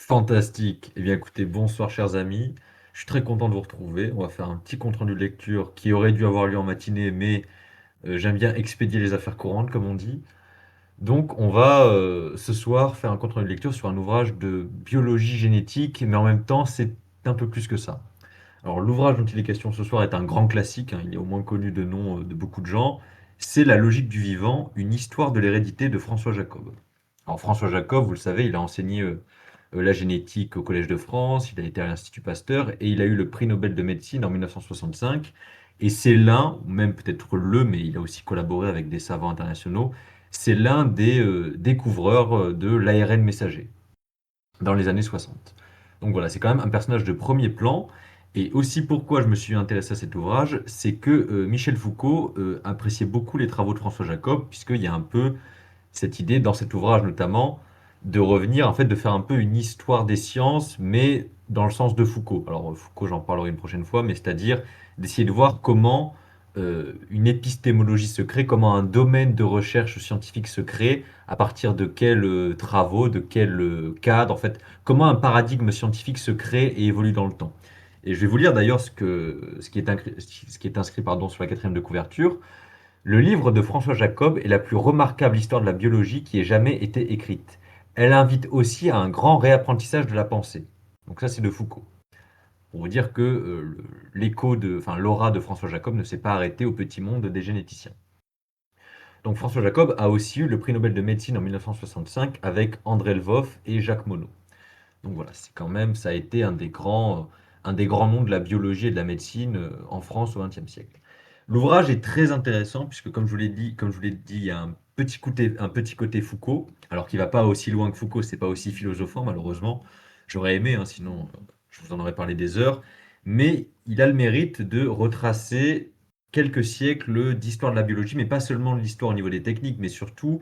Fantastique. Eh bien, écoutez, bonsoir, chers amis. Je suis très content de vous retrouver. On va faire un petit compte-rendu de lecture qui aurait dû avoir lieu en matinée, mais j'aime bien expédier les affaires courantes, comme on dit. Donc, on va ce soir faire un compte-rendu de lecture sur un ouvrage de biologie génétique, mais en même temps, c'est un peu plus que ça. Alors, l'ouvrage dont il est question ce soir est un grand classique, hein, il est au moins connu de nom de beaucoup de gens. C'est La logique du vivant, une histoire de l'hérédité de François Jacob. Alors, François Jacob, vous le savez, il a enseigné la génétique au Collège de France, il a été à l'Institut Pasteur et il a eu le prix Nobel de médecine en 1965. Et c'est l'un, ou même peut-être le, mais il a aussi collaboré avec des savants internationaux, c'est l'un des découvreurs de l'ARN messager dans les années 60. Donc voilà, c'est quand même un personnage de premier plan. Et aussi pourquoi je me suis intéressé à cet ouvrage, c'est que Michel Foucault appréciait beaucoup les travaux de François Jacob, puisqu'il y a un peu cette idée, dans cet ouvrage notamment, de revenir, en fait, de faire un peu une histoire des sciences, mais dans le sens de Foucault. Alors, Foucault, j'en parlerai une prochaine fois, mais c'est-à-dire d'essayer de voir comment une épistémologie se crée, comment un domaine de recherche scientifique se crée, à partir de quels travaux, de quel cadre, en fait, comment un paradigme scientifique se crée et évolue dans le temps. Et je vais vous lire d'ailleurs ce qui est inscrit pardon, sur la quatrième de couverture. Le livre de François Jacob est la plus remarquable histoire de la biologie qui ait jamais été écrite. Elle invite aussi à un grand réapprentissage de la pensée. Donc ça, c'est de Foucault. Pour vous dire que l'aura de François Jacob ne s'est pas arrêté au petit monde des généticiens. Donc François Jacob a aussi eu le prix Nobel de médecine en 1965 avec André Lvoff et Jacques Monod. Donc voilà, c'est quand même, ça a été un des grands noms de la biologie et de la médecine en France au XXe siècle. L'ouvrage est très intéressant puisque, comme je vous l'ai dit, il y a un petit côté Foucault, alors qu'il va pas aussi loin que Foucault, c'est pas aussi philosophant malheureusement. J'aurais aimé, hein, sinon je vous en aurais parlé des heures. Mais il a le mérite de retracer quelques siècles d'histoire de la biologie, mais pas seulement de l'histoire au niveau des techniques, mais surtout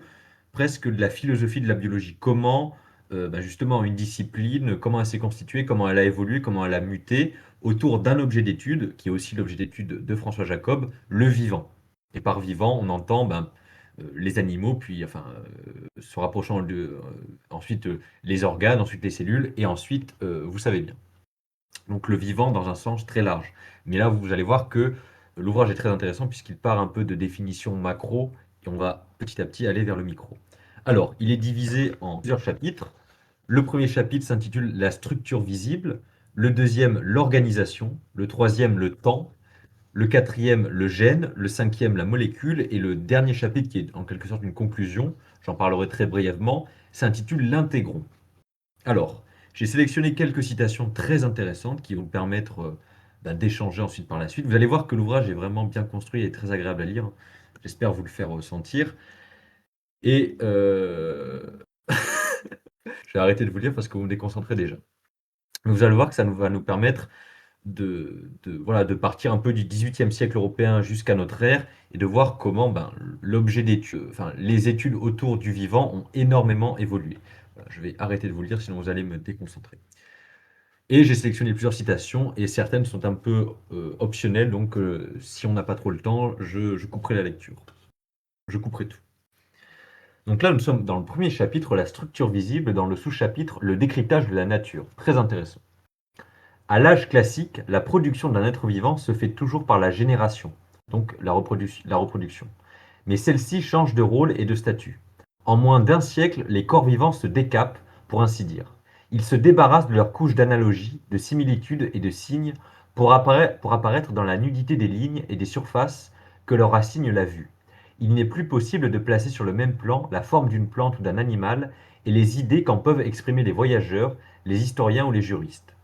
presque de la philosophie de la biologie. Comment, justement, une discipline, comment elle s'est constituée, comment elle a évolué, comment elle a muté autour d'un objet d'étude, qui est aussi l'objet d'étude de François Jacob, le vivant. Et par vivant, on entend les animaux, puis enfin, se rapprochant ensuite les organes, ensuite les cellules, et ensuite, vous savez bien. Donc le vivant dans un sens très large. Mais là, vous allez voir que l'ouvrage est très intéressant puisqu'il part un peu de définition macro et on va petit à petit aller vers le micro. Alors, il est divisé en plusieurs chapitres. Le premier chapitre s'intitule La structure visible, le deuxième l'organisation, le troisième le temps, le quatrième le gène, le cinquième la molécule et le dernier chapitre qui est en quelque sorte une conclusion, j'en parlerai très brièvement, s'intitule L'intégron. Alors, j'ai sélectionné quelques citations très intéressantes qui vont permettre d'échanger ensuite par la suite. Vous allez voir que l'ouvrage est vraiment bien construit et très agréable à lire. J'espère vous le faire ressentir. Et je vais arrêter de vous lire parce que vous me déconcentrez déjà. Mais vous allez voir que va nous permettre voilà, de partir un peu du XVIIIe siècle européen jusqu'à notre ère et de voir comment l'objet d'étude, enfin, les études autour du vivant ont énormément évolué. Voilà, je vais arrêter de vous le lire, sinon vous allez me déconcentrer. Et j'ai sélectionné plusieurs citations et certaines sont un peu optionnelles, donc si on n'a pas trop le temps, je couperai la lecture. Je couperai tout. Donc là, nous sommes dans le premier chapitre, la structure visible, dans le sous-chapitre, le décryptage de la nature. Très intéressant. À l'âge classique, la production d'un être vivant se fait toujours par la génération, donc la reproduction. Mais celle-ci change de rôle et de statut. En moins d'un siècle, les corps vivants se décapent, pour ainsi dire. Ils se débarrassent de leur couche d'analogie, de similitude et de signes pour apparaître dans la nudité des lignes et des surfaces que leur assigne la vue. Il n'est plus possible de placer sur le même plan la forme d'une plante ou d'un animal et les idées qu'en peuvent exprimer les voyageurs, les historiens ou les juristes.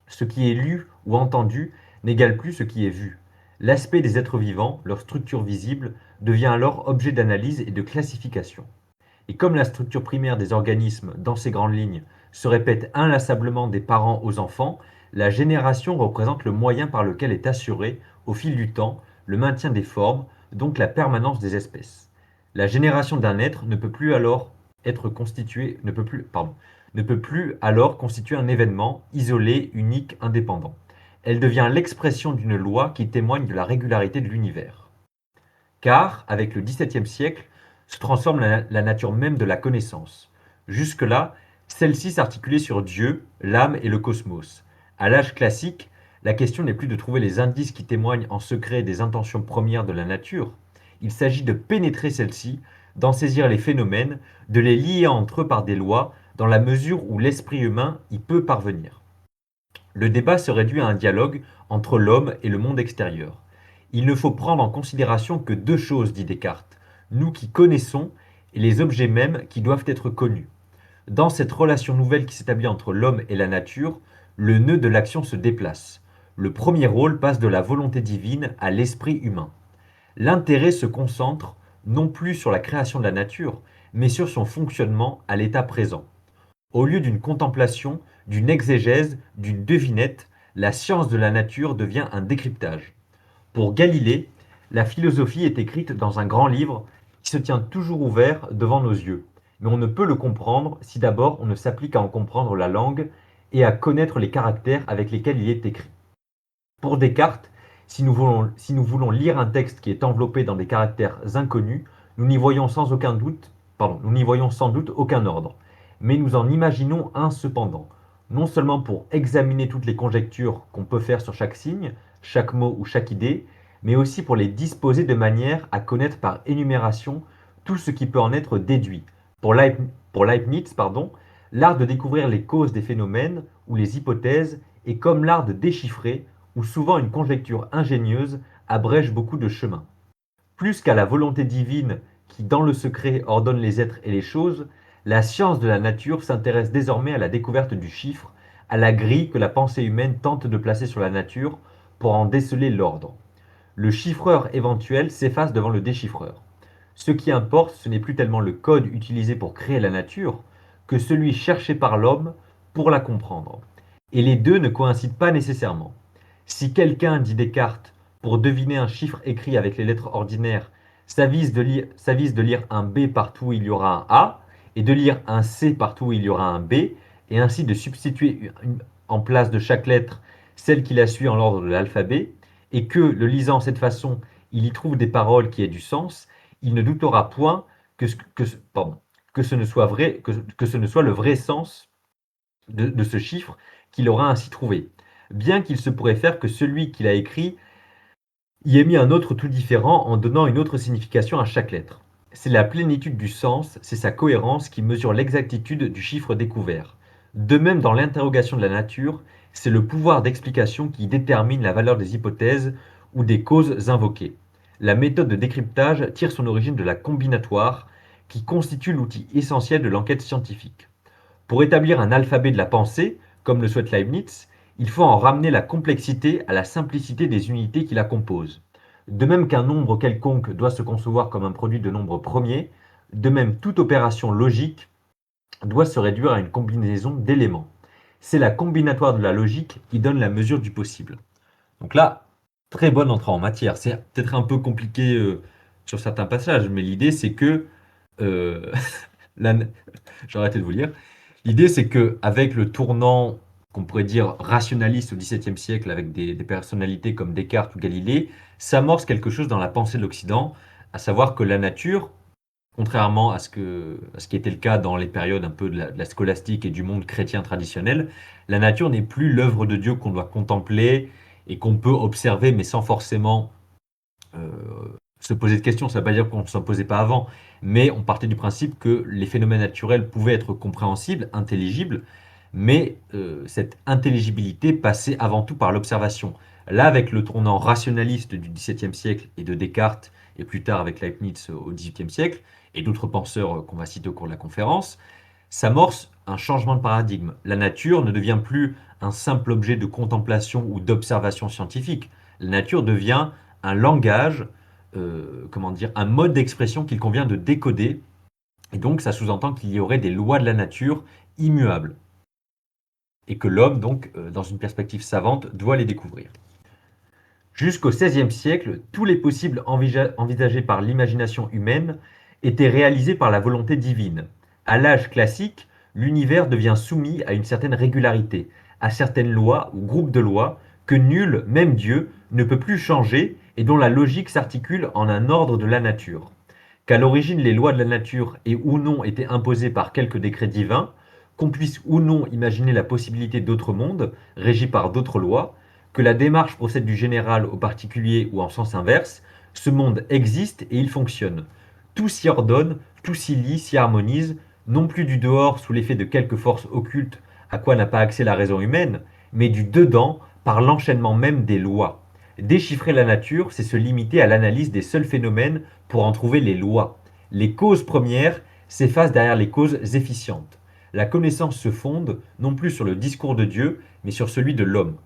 Ce qui est lu ou entendu n'égale plus ce qui est vu. L'aspect des êtres vivants, leur structure visible, devient alors objet d'analyse et de classification. Et comme la structure primaire des organismes, dans ces grandes lignes, se répète inlassablement des parents aux enfants, la génération représente le moyen par lequel est assuré, au fil du temps, le maintien des formes, donc la permanence des espèces. La génération d'un être ne peut plus alors être constituée, ne peut plus alors constituer un événement isolé, unique, indépendant. Elle devient l'expression d'une loi qui témoigne de la régularité de l'univers. Car, avec le XVIIe siècle, se transforme la nature même de la connaissance. Jusque-là, Celle-ci s'articulait sur Dieu, l'âme et le cosmos. À l'âge classique, la question n'est plus de trouver les indices qui témoignent en secret des intentions premières de la nature. Il s'agit de pénétrer celle-ci, d'en saisir les phénomènes, de les lier entre eux par des lois, dans la mesure où l'esprit humain y peut parvenir. Le débat se réduit à un dialogue entre l'homme et le monde extérieur. Il ne faut prendre en considération que deux choses, dit Descartes, nous qui connaissons et les objets mêmes qui doivent être connus. Dans cette relation nouvelle qui s'établit entre l'homme et la nature, le nœud de l'action se déplace. Le premier rôle passe de la volonté divine à l'esprit humain. L'intérêt se concentre non plus sur la création de la nature, mais sur son fonctionnement à l'état présent. Au lieu d'une contemplation, d'une exégèse, d'une devinette, la science de la nature devient un décryptage. Pour Galilée, la philosophie est écrite dans un grand livre qui se tient toujours ouvert devant nos yeux. Mais on ne peut le comprendre si d'abord on ne s'applique à en comprendre la langue et à connaître les caractères avec lesquels il est écrit. Pour Descartes, si nous voulons lire un texte qui est enveloppé dans des caractères inconnus, nous n'y voyons sans aucun doute, pardon, nous n'y voyons sans doute aucun ordre. Mais nous en imaginons un cependant, non seulement pour examiner toutes les conjectures qu'on peut faire sur chaque signe, chaque mot ou chaque idée, mais aussi pour les disposer de manière à connaître par énumération tout ce qui peut en être déduit. Pour Leibniz, l'art de découvrir les causes des phénomènes ou les hypothèses est comme l'art de déchiffrer où souvent une conjecture ingénieuse abrège beaucoup de chemin. Plus qu'à la volonté divine qui, dans le secret, ordonne les êtres et les choses, la science de la nature s'intéresse désormais à la découverte du chiffre, à la grille que la pensée humaine tente de placer sur la nature pour en déceler l'ordre. Le chiffreur éventuel s'efface devant le déchiffreur. Ce qui importe, ce n'est plus tellement le code utilisé pour créer la nature que celui cherché par l'homme pour la comprendre. Et les deux ne coïncident pas nécessairement. Si quelqu'un, dit Descartes, pour deviner un chiffre écrit avec les lettres ordinaires, s'avise de lire un B partout où il y aura un A, et de lire un C partout où il y aura un B, et ainsi de substituer en place de chaque lettre celle qui la suit en l'ordre de l'alphabet, et que, le lisant de cette façon, il y trouve des paroles qui aient du sens, il ne doutera point que ce ne soit vrai, que ce ne soit le vrai sens de ce chiffre qu'il aura ainsi trouvé, bien qu'il se pourrait faire que celui qui l'a écrit y ait mis un autre tout différent en donnant une autre signification à chaque lettre. C'est la plénitude du sens, c'est sa cohérence qui mesure l'exactitude du chiffre découvert. De même, dans l'interrogation de la nature, c'est le pouvoir d'explication qui détermine la valeur des hypothèses ou des causes invoquées. La méthode de décryptage tire son origine de la combinatoire, qui constitue l'outil essentiel de l'enquête scientifique. Pour établir un alphabet de la pensée, comme le souhaite Leibniz, il faut en ramener la complexité à la simplicité des unités qui la composent. De même qu'un nombre quelconque doit se concevoir comme un produit de nombres premiers, de même toute opération logique doit se réduire à une combinaison d'éléments. C'est la combinatoire de la logique qui donne la mesure du possible. Donc là, très bonne entrée en matière. C'est peut-être un peu compliqué sur certains passages, mais l'idée c'est que euh, la, j'ai arrêté de vous lire. L'idée, c'est que avec le tournant qu'on pourrait dire rationaliste au XVIIe siècle, avec des personnalités comme Descartes ou Galilée, s'amorce quelque chose dans la pensée de l'Occident, à savoir que la nature, contrairement à ce qui était le cas dans les périodes un peu de la scolastique et du monde chrétien traditionnel, la nature n'est plus l'œuvre de Dieu qu'on doit contempler et qu'on peut observer, mais sans forcément euh, se poser de questions. Ça ne veut pas dire qu'on ne s'en posait pas avant, mais on partait du principe que les phénomènes naturels pouvaient être compréhensibles, intelligibles, mais cette intelligibilité passait avant tout par l'observation. Là, avec le tournant rationaliste du XVIIe siècle et de Descartes, et plus tard avec Leibniz au XVIIIe siècle, et d'autres penseurs qu'on va citer au cours de la conférence, s'amorce un changement de paradigme. La nature ne devient plus un simple objet de contemplation ou d'observation scientifique. La nature devient un langage, comment dire, un mode d'expression qu'il convient de décoder. Et donc, ça sous-entend qu'il y aurait des lois de la nature immuables. Et que l'homme, donc, dans une perspective savante, doit les découvrir. Jusqu'au XVIe siècle, tous les possibles envisagés par l'imagination humaine étaient réalisés par la volonté divine. À l'âge classique, l'univers devient soumis à une certaine régularité, à certaines lois ou groupes de lois que nul, même Dieu, ne peut plus changer et dont la logique s'articule en un ordre de la nature. Qu'à l'origine les lois de la nature aient ou non été imposées par quelque décret divin, qu'on puisse ou non imaginer la possibilité d'autres mondes, régis par d'autres lois, que la démarche procède du général au particulier ou en sens inverse, ce monde existe et il fonctionne. Tout s'y ordonne, tout s'y lie, s'y harmonise, non plus du dehors sous l'effet de quelque force occulte à quoi n'a pas accès la raison humaine, mais du dedans par l'enchaînement même des lois. Déchiffrer la nature, c'est se limiter à l'analyse des seuls phénomènes pour en trouver les lois. Les causes premières s'effacent derrière les causes efficientes. La connaissance se fonde non plus sur le discours de Dieu, mais sur celui de l'homme.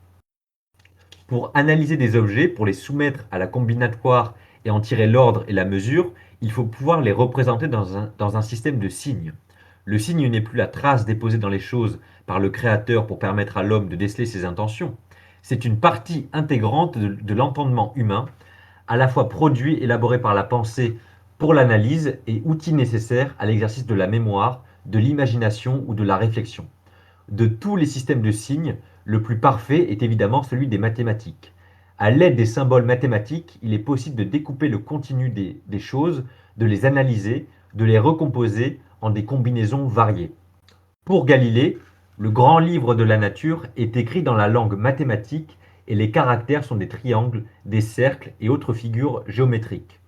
Pour analyser des objets, pour les soumettre à la combinatoire et en tirer l'ordre et la mesure, il faut pouvoir les représenter dans un système de signes. Le signe n'est plus la trace déposée dans les choses par le Créateur pour permettre à l'homme de déceler ses intentions. C'est une partie intégrante de l'entendement humain, à la fois produit, élaboré par la pensée pour l'analyse et outil nécessaire à l'exercice de la mémoire, de l'imagination ou de la réflexion. De tous les systèmes de signes, le plus parfait est évidemment celui des mathématiques. À l'aide des symboles mathématiques, il est possible de découper le continu des choses, de les analyser, de les recomposer en des combinaisons variées. Pour Galilée, le grand livre de la nature est écrit dans la langue mathématique et les caractères sont des triangles, des cercles et autres figures géométriques.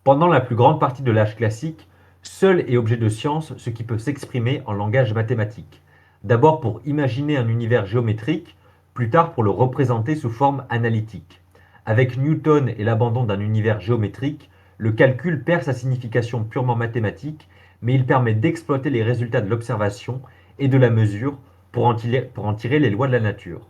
Pendant la plus grande partie de l'âge classique, seul est objet de science ce qui peut s'exprimer en langage mathématique. D'abord pour imaginer un univers géométrique, plus tard pour le représenter sous forme analytique. Avec Newton et l'abandon d'un univers géométrique, le calcul perd sa signification purement mathématique, mais il permet d'exploiter les résultats de l'observation et de la mesure pour en tirer les lois de la nature.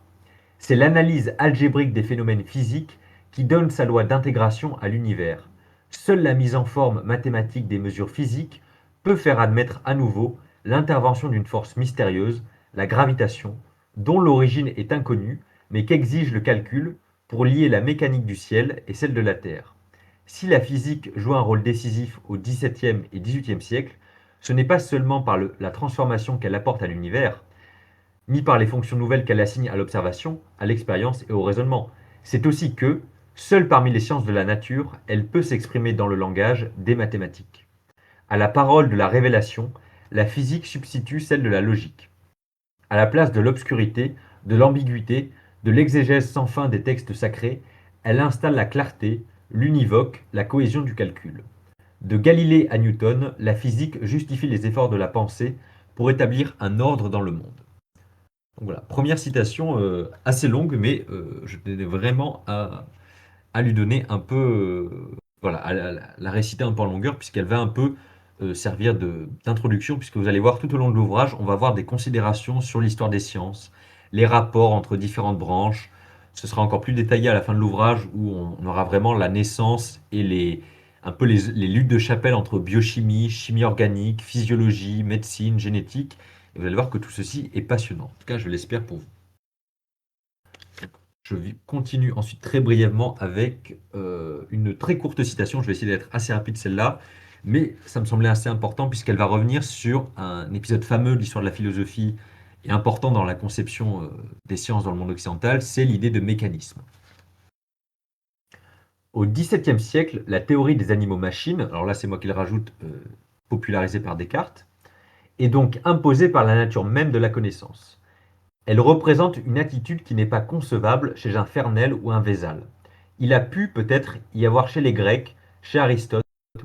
C'est l'analyse algébrique des phénomènes physiques qui donne sa loi d'intégration à l'univers. Seule la mise en forme mathématique des mesures physiques peut faire admettre à nouveau l'intervention d'une force mystérieuse, la gravitation, dont l'origine est inconnue, mais qu'exige le calcul pour lier la mécanique du ciel et celle de la Terre. Si la physique joue un rôle décisif au XVIIe et XVIIIe siècle, ce n'est pas seulement par la transformation qu'elle apporte à l'univers, ni par les fonctions nouvelles qu'elle assigne à l'observation, à l'expérience et au raisonnement. C'est aussi que, seule parmi les sciences de la nature, elle peut s'exprimer dans le langage des mathématiques. À la parole de la révélation, la physique substitue celle de la logique. À la place de l'obscurité, de l'ambiguïté, de l'exégèse sans fin des textes sacrés, elle installe la clarté, l'univoque, la cohésion du calcul. De Galilée à Newton, la physique justifie les efforts de la pensée pour établir un ordre dans le monde. Donc voilà, première citation assez longue, mais je tenais vraiment à lui donner un peu, voilà, à la réciter un peu en longueur, puisqu'elle va un peu servir d'introduction, puisque vous allez voir tout au long de l'ouvrage, on va voir des considérations sur l'histoire des sciences, les rapports entre différentes branches. Ce sera encore plus détaillé à la fin de l'ouvrage, où on aura vraiment la naissance et un peu les luttes de chapelle entre biochimie, chimie organique, physiologie, médecine, génétique. Et vous allez voir que tout ceci est passionnant. En tout cas, je l'espère pour vous. Je continue ensuite très brièvement avec une très courte citation. Je vais essayer d'être assez rapide celle-là, mais ça me semblait assez important puisqu'elle va revenir sur un épisode fameux de l'histoire de la philosophie et important dans la conception des sciences dans le monde occidental, c'est l'idée de mécanisme. Au XVIIe siècle, la théorie des animaux-machines, alors là c'est moi qui le rajoute, popularisée par Descartes, est donc imposée par la nature même de la connaissance. Elle représente une attitude qui n'est pas concevable chez un Fernel ou un Vézal. Il a pu peut-être y avoir chez les Grecs, chez Aristote,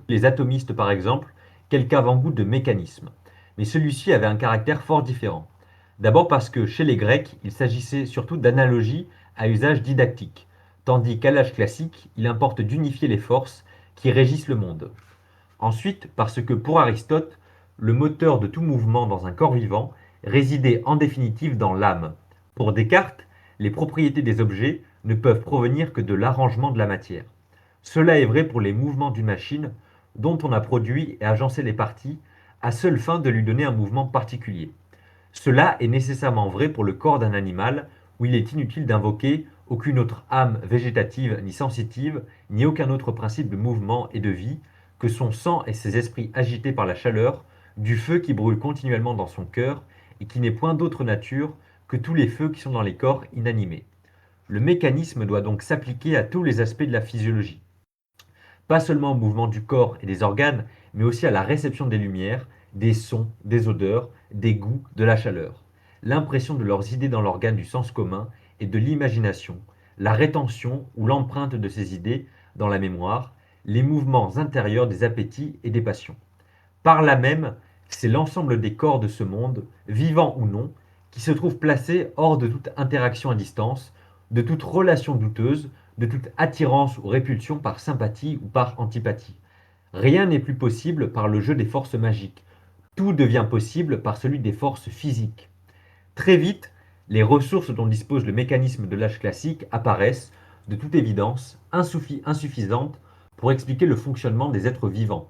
les atomistes par exemple, quelque avant-goût de mécanisme. Mais celui-ci avait un caractère fort différent. D'abord parce que chez les Grecs, il s'agissait surtout d'analogies à usage didactique, tandis qu'à l'âge classique, il importe d'unifier les forces qui régissent le monde. Ensuite, parce que pour Aristote, le moteur de tout mouvement dans un corps vivant résidait en définitive dans l'âme. Pour Descartes, les propriétés des objets ne peuvent provenir que de l'arrangement de la matière. Cela est vrai pour les mouvements d'une machine dont on a produit et agencé les parties à seule fin de lui donner un mouvement particulier. Cela est nécessairement vrai pour le corps d'un animal où il est inutile d'invoquer aucune autre âme végétative ni sensitive, ni aucun autre principe de mouvement et de vie que son sang et ses esprits agités par la chaleur du feu qui brûle continuellement dans son cœur et qui n'est point d'autre nature que tous les feux qui sont dans les corps inanimés. Le mécanisme doit donc s'appliquer à tous les aspects de la physiologie, pas seulement au mouvement du corps et des organes, mais aussi à la réception des lumières, des sons, des odeurs, des goûts, de la chaleur, l'impression de leurs idées dans l'organe du sens commun et de l'imagination, la rétention ou l'empreinte de ces idées dans la mémoire, les mouvements intérieurs des appétits et des passions. Par là même, c'est l'ensemble des corps de ce monde, vivants ou non, qui se trouve placé hors de toute interaction à distance, de toute relation douteuse, de toute attirance ou répulsion par sympathie ou par antipathie. Rien n'est plus possible par le jeu des forces magiques. Tout devient possible par celui des forces physiques. Très vite, les ressources dont dispose le mécanisme de l'âge classique apparaissent, de toute évidence, insuffisantes pour expliquer le fonctionnement des êtres vivants.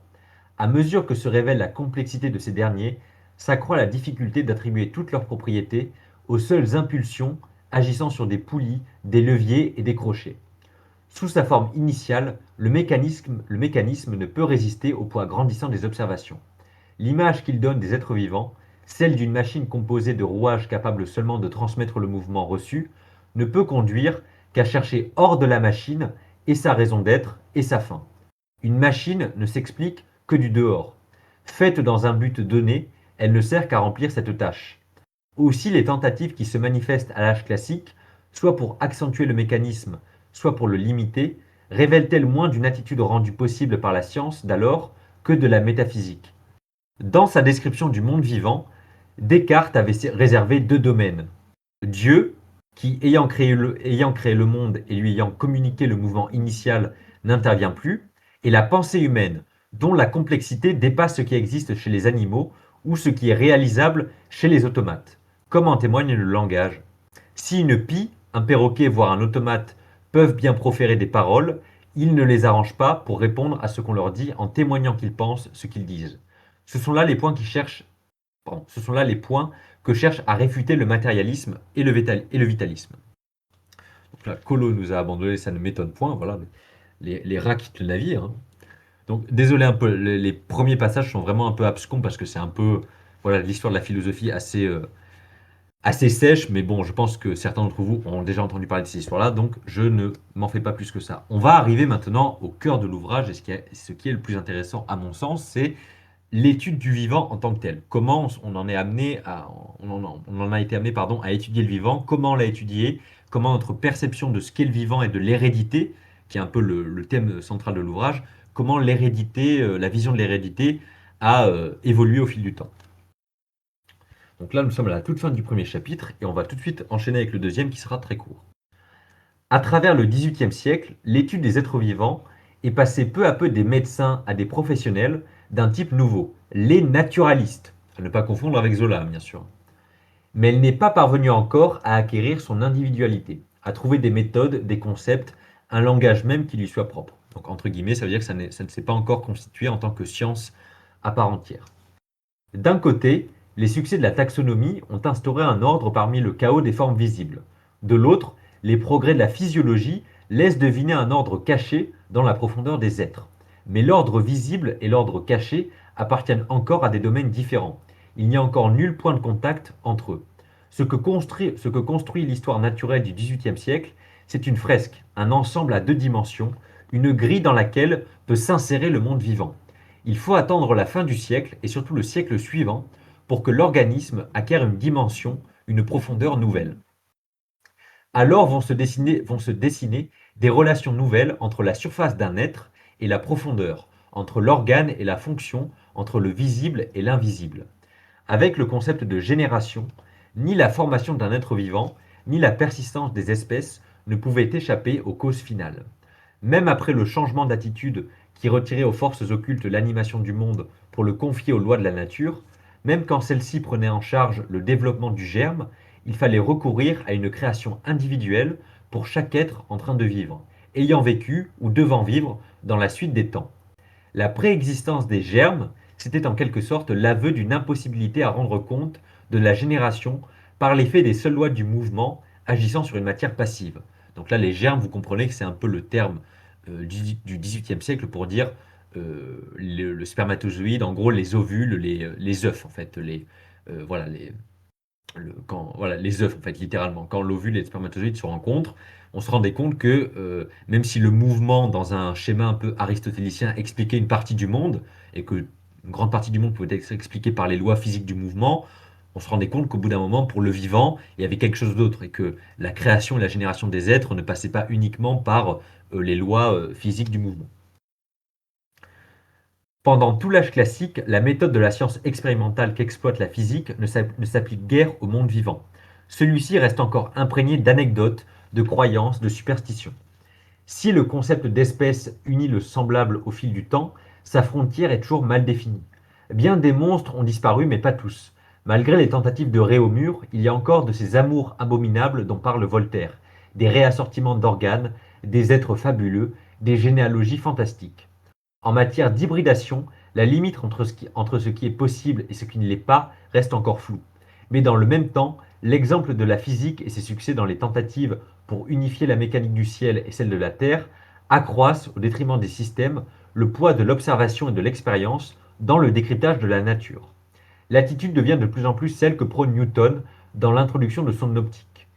À mesure que se révèle la complexité de ces derniers, s'accroît la difficulté d'attribuer toutes leurs propriétés aux seules impulsions agissant sur des poulies, des leviers et des crochets. Sous sa forme initiale, le mécanisme ne peut résister au poids grandissant des observations. L'image qu'il donne des êtres vivants, celle d'une machine composée de rouages capables seulement de transmettre le mouvement reçu, ne peut conduire qu'à chercher hors de la machine et sa raison d'être et sa fin. Une machine ne s'explique que du dehors. Faite dans un but donné, elle ne sert qu'à remplir cette tâche. Aussi les tentatives qui se manifestent à l'âge classique, soit pour accentuer le mécanisme, soit pour le limiter, révèlent-elles moins d'une attitude rendue possible par la science d'alors que de la métaphysique. Dans sa description du monde vivant, Descartes avait réservé deux domaines. Dieu, qui, ayant créé le monde et lui ayant communiqué le mouvement initial, n'intervient plus, et la pensée humaine, dont la complexité dépasse ce qui existe chez les animaux ou ce qui est réalisable chez les automates, comme en témoigne le langage. Si une pie, un perroquet, voire un automate peuvent bien proférer des paroles, ils ne les arrangent pas pour répondre à ce qu'on leur dit en témoignant qu'ils pensent ce qu'ils disent. Ce sont là les points ce sont là les points que cherche à réfuter le matérialisme et le vitalisme. Donc là, Colo nous a abandonnés, ça ne m'étonne point, voilà, les rats quittent le navire, hein. Donc désolé un peu, les premiers passages sont vraiment un peu abscons parce que c'est un peu, voilà, l'histoire de la philosophie assez sèche, mais bon, je pense que certains d'entre vous ont déjà entendu parler de ces histoires-là, donc je ne m'en fais pas plus que ça. On va arriver maintenant au cœur de l'ouvrage, et ce qui est le plus intéressant à mon sens, c'est l'étude du vivant en tant que tel. Comment on en a été amené, pardon, à étudier le vivant, comment on l'a étudié, comment notre perception de ce qu'est le vivant et de l'hérédité, qui est un peu le thème central de l'ouvrage, comment l'hérédité, la vision de l'hérédité a évolué au fil du temps. Donc là, nous sommes à la toute fin du premier chapitre et on va tout de suite enchaîner avec le deuxième qui sera très court. À travers le XVIIIe siècle, l'étude des êtres vivants est passée peu à peu des médecins à des professionnels d'un type nouveau, les naturalistes, à ne pas confondre avec Zola, bien sûr. Mais elle n'est pas parvenue encore à acquérir son individualité, à trouver des méthodes, des concepts, un langage même qui lui soit propre. Donc entre guillemets, ça veut dire que ça ne s'est pas encore constitué en tant que science à part entière. D'un côté, les succès de la taxonomie ont instauré un ordre parmi le chaos des formes visibles. De l'autre, les progrès de la physiologie laissent deviner un ordre caché dans la profondeur des êtres. Mais l'ordre visible et l'ordre caché appartiennent encore à des domaines différents. Il n'y a encore nul point de contact entre eux. Ce que construit l'histoire naturelle du XVIIIe siècle, c'est une fresque, un ensemble à deux dimensions, une grille dans laquelle peut s'insérer le monde vivant. Il faut attendre la fin du siècle et surtout le siècle suivant pour que l'organisme acquiert une dimension, une profondeur nouvelle. Alors vont se dessiner des relations nouvelles entre la surface d'un être et la profondeur, entre l'organe et la fonction, entre le visible et l'invisible. Avec le concept de génération, ni la formation d'un être vivant, ni la persistance des espèces ne pouvaient échapper aux causes finales. Même après le changement d'attitude qui retirait aux forces occultes l'animation du monde pour le confier aux lois de la nature, même quand celle-ci prenait en charge le développement du germe, il fallait recourir à une création individuelle pour chaque être en train de vivre, ayant vécu ou devant vivre dans la suite des temps. La préexistence des germes, c'était en quelque sorte l'aveu d'une impossibilité à rendre compte de la génération par l'effet des seules lois du mouvement agissant sur une matière passive. Donc là, les germes, vous comprenez que c'est un peu le terme du XVIIIe siècle pour dire le spermatozoïde, en gros les ovules, les œufs en fait, voilà, voilà, les œufs en fait, littéralement. Quand l'ovule et le spermatozoïde se rencontrent, on se rendait compte que même si le mouvement, dans un schéma un peu aristotélicien, expliquait une partie du monde, et que une grande partie du monde pouvait être expliquée par les lois physiques du mouvement, on se rendait compte qu'au bout d'un moment, pour le vivant, il y avait quelque chose d'autre et que la création et la génération des êtres ne passaient pas uniquement par les lois physiques du mouvement. Pendant tout l'âge classique, la méthode de la science expérimentale qu'exploite la physique ne s'applique guère au monde vivant. Celui-ci reste encore imprégné d'anecdotes, de croyances, de superstitions. Si le concept d'espèce unit le semblable au fil du temps, sa frontière est toujours mal définie. Bien des monstres ont disparu, mais pas tous. Malgré les tentatives de Réaumur, il y a encore de ces amours abominables dont parle Voltaire, des réassortiments d'organes, des êtres fabuleux, des généalogies fantastiques. En matière d'hybridation, la limite entre ce qui est possible et ce qui ne l'est pas reste encore floue. Mais dans le même temps, l'exemple de la physique et ses succès dans les tentatives pour unifier la mécanique du ciel et celle de la Terre accroissent, au détriment des systèmes, le poids de l'observation et de l'expérience dans le décryptage de la nature. L'attitude devient de plus en plus celle que prône Newton dans l'introduction de son optique.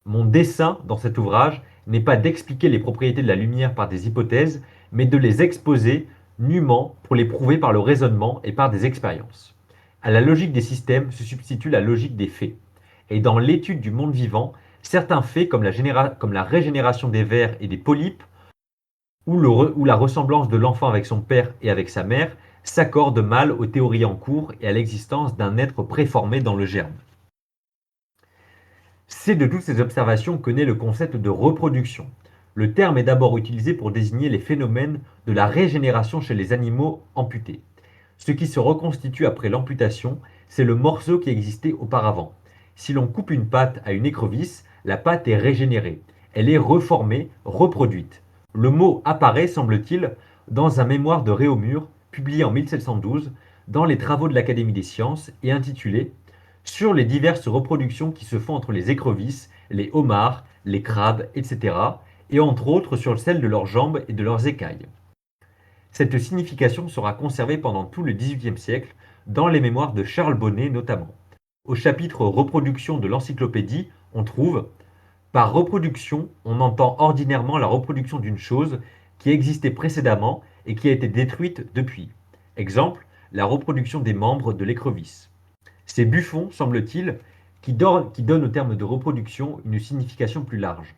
Mon dessein dans cet ouvrage n'est pas d'expliquer les propriétés de la lumière par des hypothèses, mais de les exposer nûment pour les prouver par le raisonnement et par des expériences. À la logique des systèmes se substitue la logique des faits. Et dans l'étude du monde vivant, certains faits comme la régénération des vers et des polypes ou la ressemblance de l'enfant avec son père et avec sa mère s'accordent mal aux théories en cours et à l'existence d'un être préformé dans le germe. C'est de toutes ces observations que naît le concept de reproduction. Le terme est d'abord utilisé pour désigner les phénomènes de la régénération chez les animaux amputés. Ce qui se reconstitue après l'amputation, c'est le morceau qui existait auparavant. Si l'on coupe une patte à une écrevisse, la patte est régénérée. Elle est reformée, reproduite. Le mot apparaît, semble-t-il, dans un mémoire de Réaumur, publié en 1712, dans les travaux de l'Académie des sciences, et intitulé sur les diverses reproductions qui se font entre les écrevisses, les homards, les crabes, etc., et entre autres sur celles de leurs jambes et de leurs écailles. Cette signification sera conservée pendant tout le XVIIIe siècle, dans les mémoires de Charles Bonnet notamment. Au chapitre Reproduction de l'encyclopédie, on trouve par reproduction, on entend ordinairement la reproduction d'une chose qui existait précédemment et qui a été détruite depuis. Exemple, la reproduction des membres de l'écrevisse. C'est Buffon, semble-t-il, qui donne au terme de reproduction une signification plus large.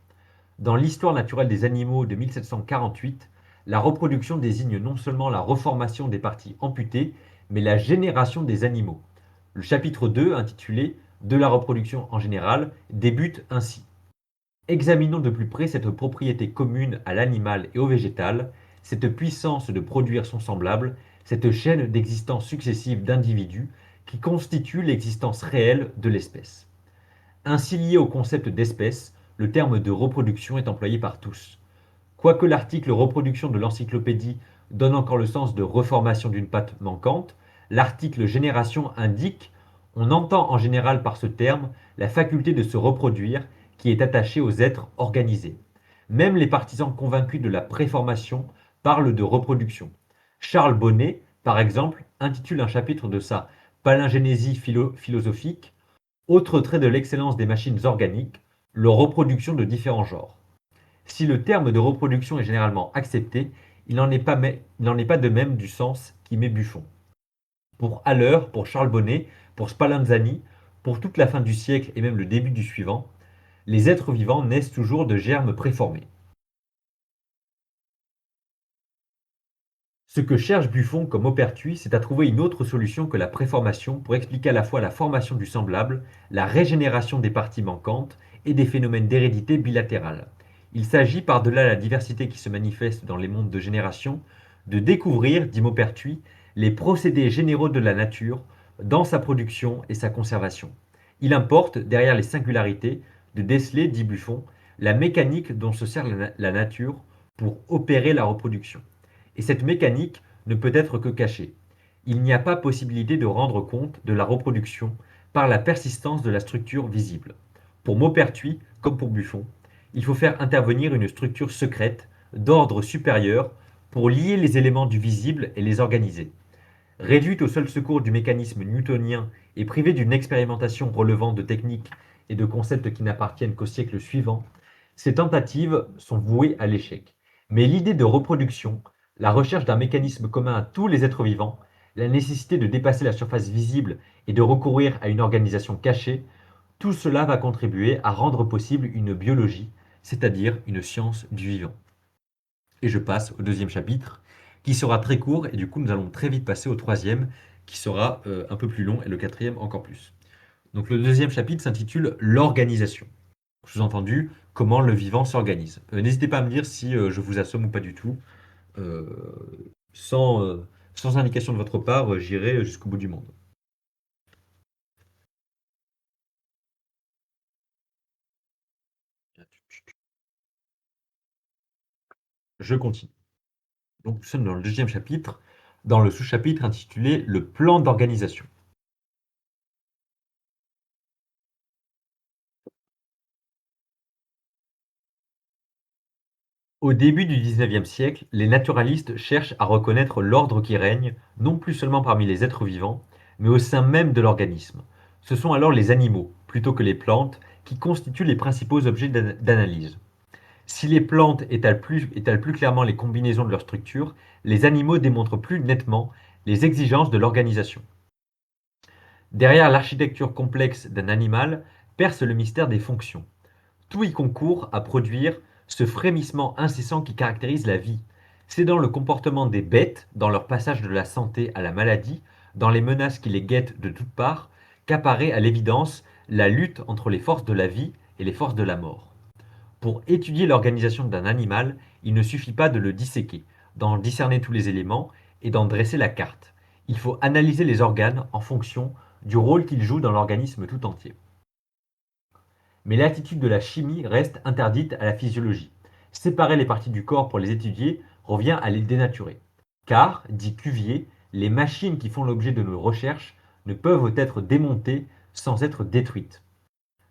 Dans l'Histoire naturelle des animaux de 1748, la reproduction désigne non seulement la reformation des parties amputées, mais la génération des animaux. Le chapitre 2, intitulé De la reproduction en général, débute ainsi. Examinons de plus près cette propriété commune à l'animal et au végétal, cette puissance de produire son semblable, cette chaîne d'existence successive d'individus qui constitue l'existence réelle de l'espèce. Ainsi lié au concept d'espèce, le terme de reproduction est employé par tous. Quoique l'article reproduction de l'encyclopédie donne encore le sens de reformation d'une patte manquante, l'article génération indique on entend en général par ce terme la faculté de se reproduire qui est attachée aux êtres organisés. Même les partisans convaincus de la préformation parlent de reproduction. Charles Bonnet, par exemple, intitule un chapitre de sa Palingénésie philosophique autre trait de l'excellence des machines organiques, leur reproduction de différents genres. Si le terme de reproduction est généralement accepté, il n'en est pas de même du sens qu'y met Buffon. Pour Haller, pour Charles Bonnet, pour Spallanzani, pour toute la fin du siècle et même le début du suivant, les êtres vivants naissent toujours de germes préformés. Ce que cherche Buffon comme Maupertuis, c'est à trouver une autre solution que la préformation pour expliquer à la fois la formation du semblable, la régénération des parties manquantes et des phénomènes d'hérédité bilatérale. Il s'agit, par-delà la diversité qui se manifeste dans les mondes de génération, de découvrir, dit Maupertuis, les procédés généraux de la nature dans sa production et sa conservation. Il importe, derrière les singularités, de déceler, dit Buffon, la mécanique dont se sert la nature pour opérer la reproduction. Et cette mécanique ne peut être que cachée. Il n'y a pas possibilité de rendre compte de la reproduction par la persistance de la structure visible. Pour Maupertuis, comme pour Buffon, il faut faire intervenir une structure secrète, d'ordre supérieur, pour lier les éléments du visible et les organiser. Réduite au seul secours du mécanisme newtonien et privée d'une expérimentation relevant de techniques et de concepts qui n'appartiennent qu'au siècle suivant, ces tentatives sont vouées à l'échec. Mais l'idée de reproduction, la recherche d'un mécanisme commun à tous les êtres vivants, la nécessité de dépasser la surface visible et de recourir à une organisation cachée, tout cela va contribuer à rendre possible une biologie, c'est-à-dire une science du vivant. Et je passe au deuxième chapitre, qui sera très court, et du coup nous allons très vite passer au troisième, qui sera un peu plus long, et le quatrième encore plus. Donc le deuxième chapitre s'intitule L'organisation. Sous-entendu, comment le vivant s'organise. N'hésitez pas à me dire si je vous assomme ou pas du tout. Euh, sans indication de votre part, j'irai jusqu'au bout du monde. Je continue. Donc nous sommes dans le deuxième chapitre, dans le sous-chapitre intitulé Le plan d'organisation. Au début du XIXe siècle, les naturalistes cherchent à reconnaître l'ordre qui règne, non plus seulement parmi les êtres vivants, mais au sein même de l'organisme. Ce sont alors les animaux, plutôt que les plantes, qui constituent les principaux objets d'analyse. Si les plantes étalent plus clairement les combinaisons de leur structure, les animaux démontrent plus nettement les exigences de l'organisation. Derrière l'architecture complexe d'un animal perce le mystère des fonctions. Tout y concourt à produire ce frémissement incessant qui caractérise la vie. C'est dans le comportement des bêtes, dans leur passage de la santé à la maladie, dans les menaces qui les guettent de toutes parts, qu'apparaît à l'évidence la lutte entre les forces de la vie et les forces de la mort. Pour étudier l'organisation d'un animal, il ne suffit pas de le disséquer, d'en discerner tous les éléments et d'en dresser la carte. Il faut analyser les organes en fonction du rôle qu'ils jouent dans l'organisme tout entier. Mais l'attitude de la chimie reste interdite à la physiologie. Séparer les parties du corps pour les étudier revient à les dénaturer. Car, dit Cuvier, les machines qui font l'objet de nos recherches ne peuvent être démontées sans être détruites.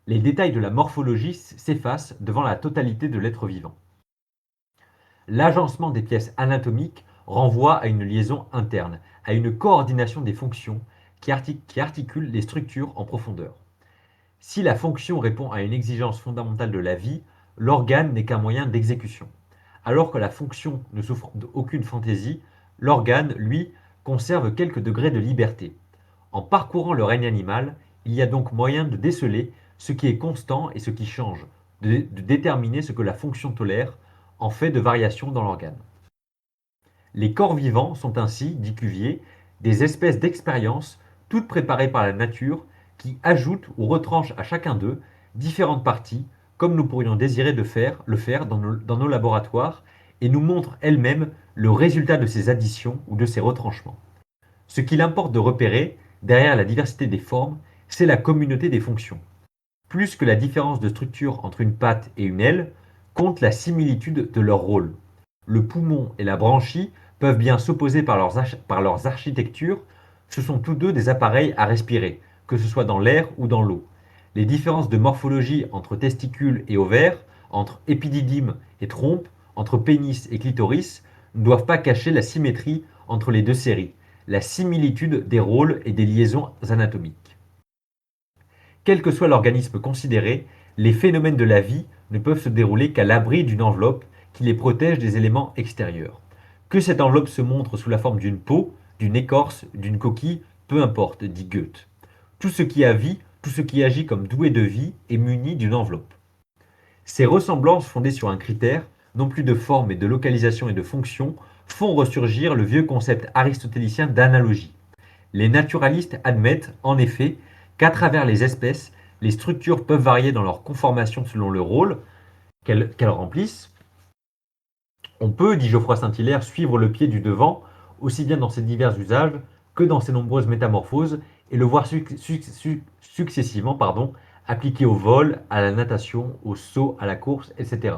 Les détails de la morphologie s'effacent devant la totalité de l'être vivant. L'agencement des pièces anatomiques renvoie à une liaison interne, à une coordination des fonctions qui articulent les structures en profondeur. Si la fonction répond à une exigence fondamentale de la vie, l'organe n'est qu'un moyen d'exécution. Alors que la fonction ne souffre d'aucune fantaisie, l'organe, lui, conserve quelques degrés de liberté. En parcourant le règne animal, il y a donc moyen de déceler ce qui est constant et ce qui change, de déterminer ce que la fonction tolère en fait de variations dans l'organe. Les corps vivants sont ainsi, dit Cuvier, des espèces d'expériences toutes préparées par la nature qui ajoutent ou retranchent à chacun d'eux différentes parties, comme nous pourrions désirer le faire dans nos laboratoires, et nous montrent elles-mêmes le résultat de ces additions ou de ces retranchements. Ce qu'il importe de repérer, derrière la diversité des formes, c'est la communauté des fonctions. Plus que la différence de structure entre une patte et une aile, compte la similitude de leur rôle. Le poumon et la branchie peuvent bien s'opposer par leurs architectures, ce sont tous deux des appareils à respirer, que ce soit dans l'air ou dans l'eau. Les différences de morphologie entre testicules et ovaires, entre épididyme et trompe, entre pénis et clitoris, ne doivent pas cacher la symétrie entre les deux séries, la similitude des rôles et des liaisons anatomiques. Quel que soit l'organisme considéré, les phénomènes de la vie ne peuvent se dérouler qu'à l'abri d'une enveloppe qui les protège des éléments extérieurs. Que cette enveloppe se montre sous la forme d'une peau, d'une écorce, d'une coquille, peu importe, dit Goethe. Tout ce qui a vie, tout ce qui agit comme doué de vie est muni d'une enveloppe. Ces ressemblances fondées sur un critère, non plus de forme mais de localisation et de fonction, font ressurgir le vieux concept aristotélicien d'analogie. Les naturalistes admettent, en effet, qu'à travers les espèces, les structures peuvent varier dans leur conformation selon le rôle qu'elles remplissent. On peut, dit Geoffroy Saint-Hilaire, suivre le pied du devant, aussi bien dans ses divers usages que dans ses nombreuses métamorphoses, et le voir successivement appliqué au vol, à la natation, au saut, à la course, etc.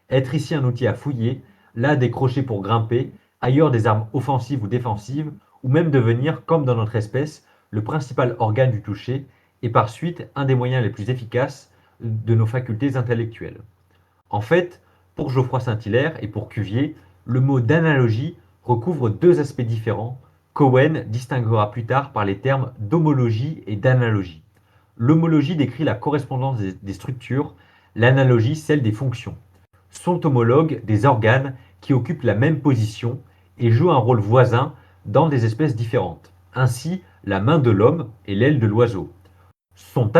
Être ici un outil à fouiller, là des crochets pour grimper, ailleurs des armes offensives ou défensives, ou même devenir, comme dans notre espèce, le principal organe du toucher, et par suite un des moyens les plus efficaces de nos facultés intellectuelles. En fait, pour Geoffroy Saint-Hilaire et pour Cuvier, le mot d'analogie recouvre deux aspects différents qu'Owen distinguera plus tard par les termes d'homologie et d'analogie. L'homologie décrit la correspondance des structures, l'analogie celle des fonctions. Sont homologues des organes qui occupent la même position et jouent un rôle voisin dans des espèces différentes. Ainsi, la main de l'homme et l'aile de l'oiseau sont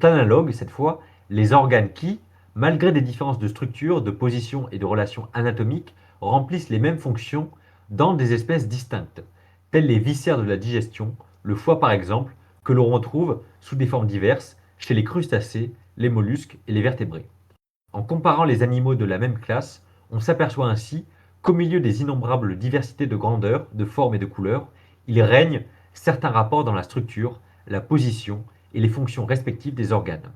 analogues, cette fois, les organes qui, malgré des différences de structure, de position et de relations anatomiques, remplissent les mêmes fonctions dans des espèces distinctes, telles les viscères de la digestion, le foie par exemple, que l'on retrouve sous des formes diverses chez les crustacés, les mollusques et les vertébrés. En comparant les animaux de la même classe, on s'aperçoit ainsi qu'au milieu des innombrables diversités de grandeur, de forme et de couleur, il règne certains rapports dans la structure, la position et les fonctions respectives des organes.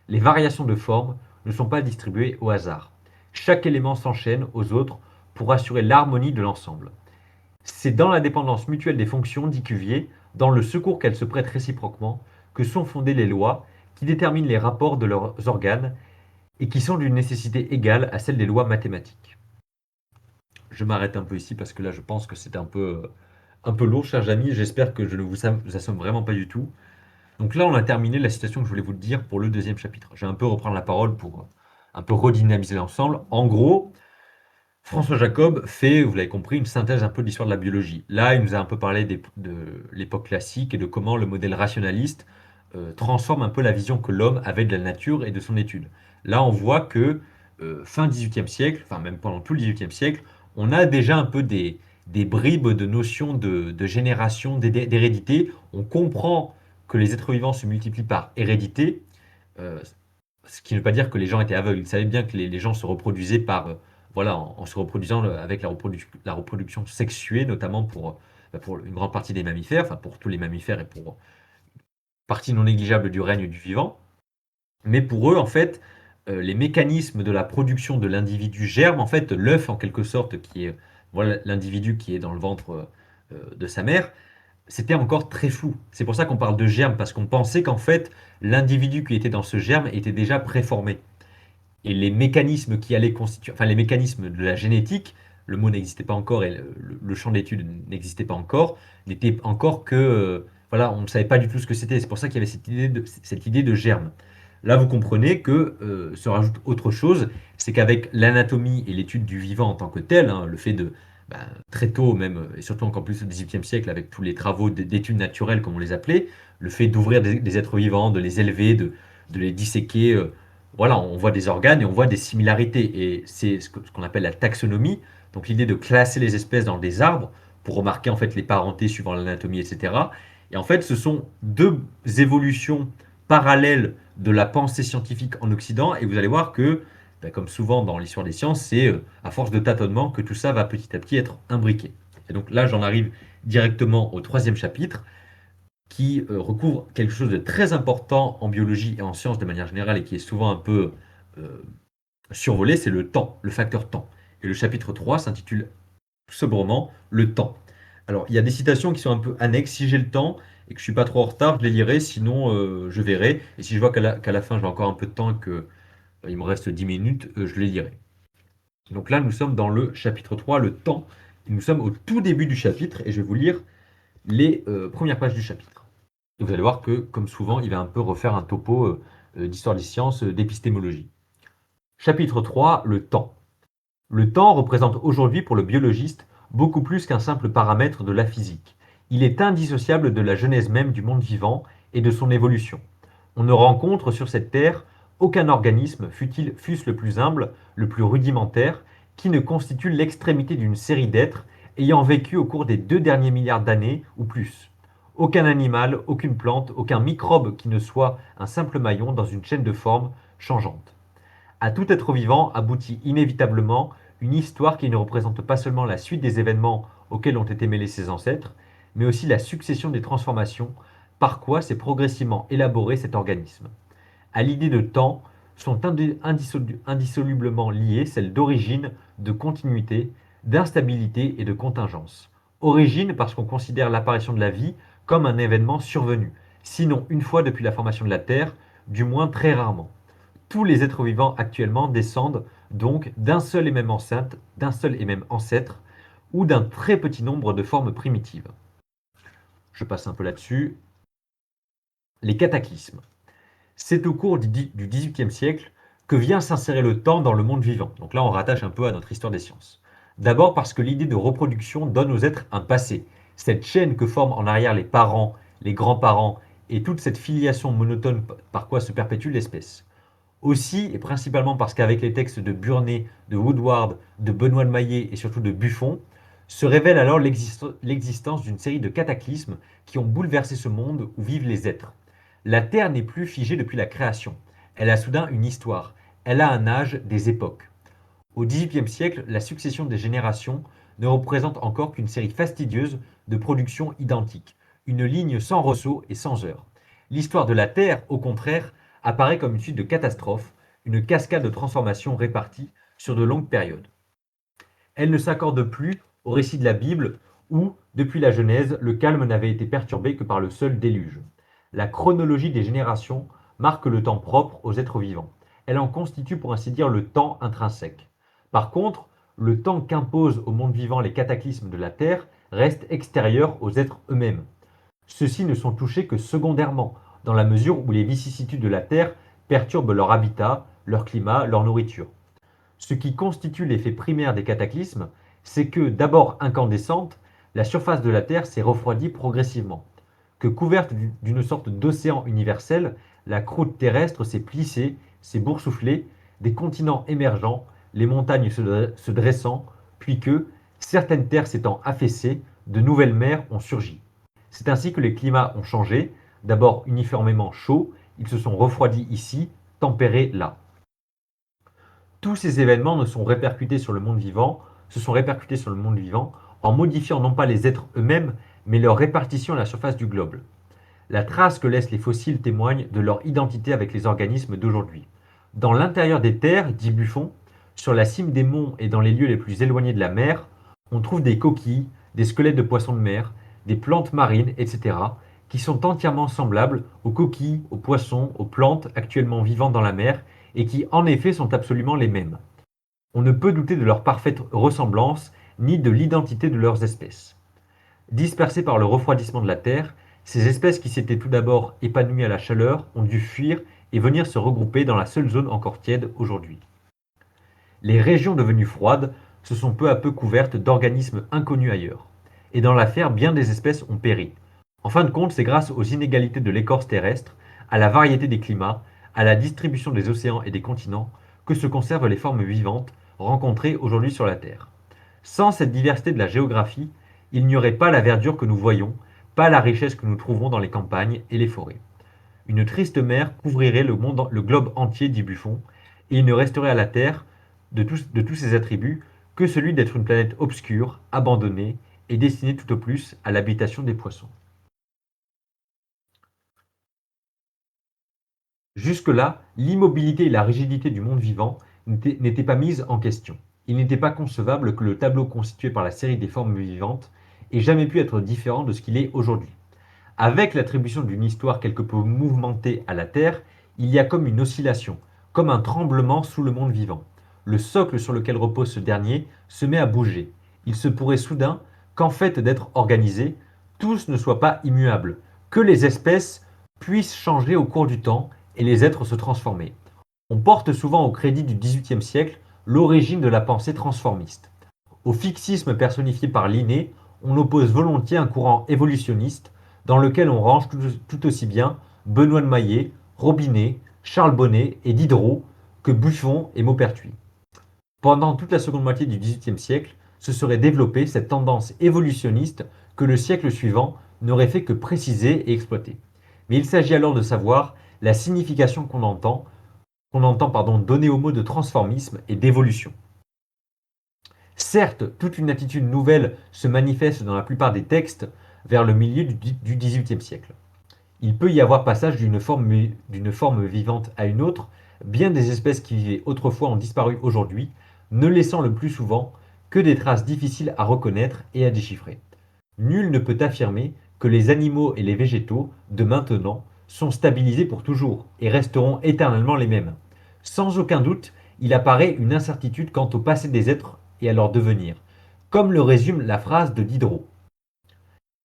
Les variations de forme ne sont pas distribuées au hasard. Chaque élément s'enchaîne aux autres pour assurer l'harmonie de l'ensemble. C'est dans la dépendance mutuelle des fonctions, dit Cuvier, dans le secours qu'elles se prêtent réciproquement, que sont fondées les lois qui déterminent les rapports de leurs organes et qui sont d'une nécessité égale à celle des lois mathématiques. Je m'arrête un peu ici parce que là je pense que c'est un peu lourd, chers amis. J'espère que je ne vous assomme vraiment pas du tout. Donc là, on a terminé la citation que je voulais vous dire pour le deuxième chapitre. Je vais un peu reprendre la parole pour un peu redynamiser l'ensemble. En gros, François Jacob fait, vous l'avez compris, une synthèse un peu de l'histoire de la biologie. Là, il nous a un peu parlé de l'époque classique et de comment le modèle rationaliste transforme un peu la vision que l'homme avait de la nature et de son étude. Là, on voit que fin 18e siècle, enfin même pendant tout le 18e siècle, on a déjà un peu des bribes de notions de génération, d'hérédité. On comprend que les êtres vivants se multiplient par hérédité, euh, ce qui ne veut pas dire que les gens étaient aveugles. Ils savaient bien que les gens se reproduisaient voilà, en se reproduisant avec la reproduction sexuée, notamment pour une grande partie des mammifères, enfin pour tous les mammifères et pour partie non négligeable du règne du vivant. Mais pour eux, en fait, les mécanismes de la production de l'individu germe, en fait, l'œuf en quelque sorte, qui est voilà, l'individu qui est dans le ventre de sa mère, c'était encore très flou. C'est pour ça qu'on parle de germe, parce qu'on pensait qu'en fait, l'individu qui était dans ce germe était déjà préformé. Et les mécanismes qui allaient constituer, enfin les mécanismes de la génétique, le mot n'existait pas encore et le champ d'étude n'existait pas encore, n'était encore que, voilà, on ne savait pas du tout ce que c'était. C'est pour ça qu'il y avait cette idée de germe. Là, vous comprenez que se rajoute autre chose, c'est qu'avec l'anatomie et l'étude du vivant en tant que tel, hein, le fait de, ben, très tôt même, et surtout encore plus au XVIIIe siècle, avec tous les travaux d'études naturelles, comme on les appelait, le fait d'ouvrir des êtres vivants, de les élever, de les disséquer, voilà, on voit des organes et on voit des similarités. Et c'est ce qu'on appelle la taxonomie, donc l'idée de classer les espèces dans des arbres pour remarquer en fait les parentés suivant l'anatomie, etc. Et en fait, ce sont deux évolutions parallèles de la pensée scientifique en Occident. Et vous allez voir que, ben, comme souvent dans l'histoire des sciences, c'est à force de tâtonnement que tout ça va petit à petit être imbriqué. Et donc là, j'en arrive directement au troisième chapitre qui recouvre quelque chose de très important en biologie et en sciences de manière générale et qui est souvent un peu euh, survolé, c'est le temps, le facteur temps. Et le chapitre 3 s'intitule sobrement Le temps. Alors, il y a des citations qui sont un peu annexes. Si j'ai le temps et que je suis pas trop en retard, je les lirai, sinon je verrai. Et si je vois qu'à la fin, j'ai encore un peu de temps et que il me reste 10 minutes, je les lirai. Donc là, nous sommes dans le chapitre 3, le temps. Et nous sommes au tout début du chapitre et je vais vous lire les premières pages du chapitre. Et vous allez voir que, comme souvent, il va un peu refaire un topo d'histoire des sciences, d'épistémologie. Chapitre 3, le temps. Le temps représente aujourd'hui pour le biologiste beaucoup plus qu'un simple paramètre de la physique. Il est indissociable de la genèse même du monde vivant et de son évolution. On ne rencontre sur cette terre aucun organisme, fût-ce le plus humble, le plus rudimentaire, qui ne constitue l'extrémité d'une série d'êtres ayant vécu au cours des 2 derniers milliards d'années ou plus. Aucun animal, aucune plante, aucun microbe qui ne soit un simple maillon dans une chaîne de formes changeantes. À tout être vivant aboutit inévitablement une histoire qui ne représente pas seulement la suite des événements auxquels ont été mêlés ses ancêtres, mais aussi la succession des transformations par quoi s'est progressivement élaboré cet organisme. À l'idée de temps sont indissolublement liées celles d'origine, de continuité, d'instabilité et de contingence. Origine parce qu'on considère l'apparition de la vie comme un événement survenu, sinon une fois depuis la formation de la Terre, du moins très rarement. Tous les êtres vivants actuellement descendent donc d'un seul et même ancêtre, ou d'un très petit nombre de formes primitives. Je passe un peu là-dessus. Les cataclysmes. C'est au cours du XVIIIe siècle que vient s'insérer le temps dans le monde vivant. Donc là, on rattache un peu à notre histoire des sciences. D'abord parce que l'idée de reproduction donne aux êtres un passé, Cette chaîne que forment en arrière les parents, les grands-parents et toute cette filiation monotone par quoi se perpétue l'espèce. Aussi, et principalement parce qu'avec les textes de Burnet, de Woodward, de Benoît de Maillet et surtout de Buffon, se révèle alors l'existence d'une série de cataclysmes qui ont bouleversé ce monde où vivent les êtres. La Terre n'est plus figée depuis la création. Elle a soudain une histoire. Elle a un âge, des époques. Au XVIIIe siècle, la succession des générations ne représente encore qu'une série fastidieuse de productions identiques, une ligne sans ressaut et sans heure. L'histoire de la Terre, au contraire, apparaît comme une suite de catastrophes, une cascade de transformations réparties sur de longues périodes. Elle ne s'accorde plus au récit de la Bible où, depuis la Genèse, le calme n'avait été perturbé que par le seul déluge. La chronologie des générations marque le temps propre aux êtres vivants. Elle en constitue pour ainsi dire le temps intrinsèque. Par contre, le temps qu'imposent au monde vivant les cataclysmes de la Terre reste extérieur aux êtres eux-mêmes. Ceux-ci ne sont touchés que secondairement, dans la mesure où les vicissitudes de la Terre perturbent leur habitat, leur climat, leur nourriture. Ce qui constitue l'effet primaire des cataclysmes, c'est que, d'abord incandescente, la surface de la Terre s'est refroidie progressivement, que couverte d'une sorte d'océan universel, la croûte terrestre s'est plissée, s'est boursouflée, des continents émergeant, les montagnes se dressant, puis que, certaines terres s'étant affaissées, de nouvelles mers ont surgi. C'est ainsi que les climats ont changé, d'abord uniformément chauds, ils se sont refroidis ici, tempérés là. Tous ces événements ne sont répercutés sur le monde vivant, se sont répercutés sur le monde vivant en modifiant non pas les êtres eux-mêmes, mais leur répartition à la surface du globe. La trace que laissent les fossiles témoigne de leur identité avec les organismes d'aujourd'hui. Dans l'intérieur des terres, dit Buffon, sur la cime des monts et dans les lieux les plus éloignés de la mer, on trouve des coquilles, des squelettes de poissons de mer, des plantes marines, etc., qui sont entièrement semblables aux coquilles, aux poissons, aux plantes actuellement vivant dans la mer et qui en effet sont absolument les mêmes. On ne peut douter de leur parfaite ressemblance ni de l'identité de leurs espèces. Dispersées par le refroidissement de la Terre, ces espèces qui s'étaient tout d'abord épanouies à la chaleur ont dû fuir et venir se regrouper dans la seule zone encore tiède aujourd'hui. Les régions devenues froides se sont peu à peu couvertes d'organismes inconnus ailleurs. Et dans l'affaire, bien des espèces ont péri. En fin de compte, c'est grâce aux inégalités de l'écorce terrestre, à la variété des climats, à la distribution des océans et des continents, que se conservent les formes vivantes rencontrées aujourd'hui sur la Terre. Sans cette diversité de la géographie, il n'y aurait pas la verdure que nous voyons, pas la richesse que nous trouvons dans les campagnes et les forêts. Une triste mer couvrirait le globe entier, dit Buffon, et il ne resterait à la Terre, de tous ses attributs, que celui d'être une planète obscure, abandonnée, et destinée tout au plus à l'habitation des poissons. Jusque-là, l'immobilité et la rigidité du monde vivant n'étaient pas mises en question. Il n'était pas concevable que le tableau constitué par la série des formes vivantes ait jamais pu être différent de ce qu'il est aujourd'hui. Avec l'attribution d'une histoire quelque peu mouvementée à la Terre, il y a comme une oscillation, comme un tremblement sous le monde vivant. Le socle sur lequel repose ce dernier se met à bouger. Il se pourrait soudain qu'en fait d'être organisés, tous ne soient pas immuables, que les espèces puissent changer au cours du temps et les êtres se transformer. On porte souvent au crédit du XVIIIe siècle l'origine de la pensée transformiste. Au fixisme personnifié par Linné, on oppose volontiers un courant évolutionniste dans lequel on range tout aussi bien Benoît de Maillet, Robinet, Charles Bonnet et Diderot que Buffon et Maupertuis. Pendant toute la seconde moitié du XVIIIe siècle, se serait développée cette tendance évolutionniste que le siècle suivant n'aurait fait que préciser et exploiter. Mais il s'agit alors de savoir la signification qu'on entend donner au mot de transformisme et d'évolution. Certes, toute une attitude nouvelle se manifeste dans la plupart des textes vers le milieu du XVIIIe siècle. Il peut y avoir passage d'une forme vivante à une autre, bien des espèces qui vivaient autrefois ont disparu aujourd'hui, ne laissant le plus souvent que des traces difficiles à reconnaître et à déchiffrer. Nul ne peut affirmer que les animaux et les végétaux de maintenant sont stabilisés pour toujours et resteront éternellement les mêmes. Sans aucun doute, il apparaît une incertitude quant au passé des êtres et à leur devenir, comme le résume la phrase de Diderot.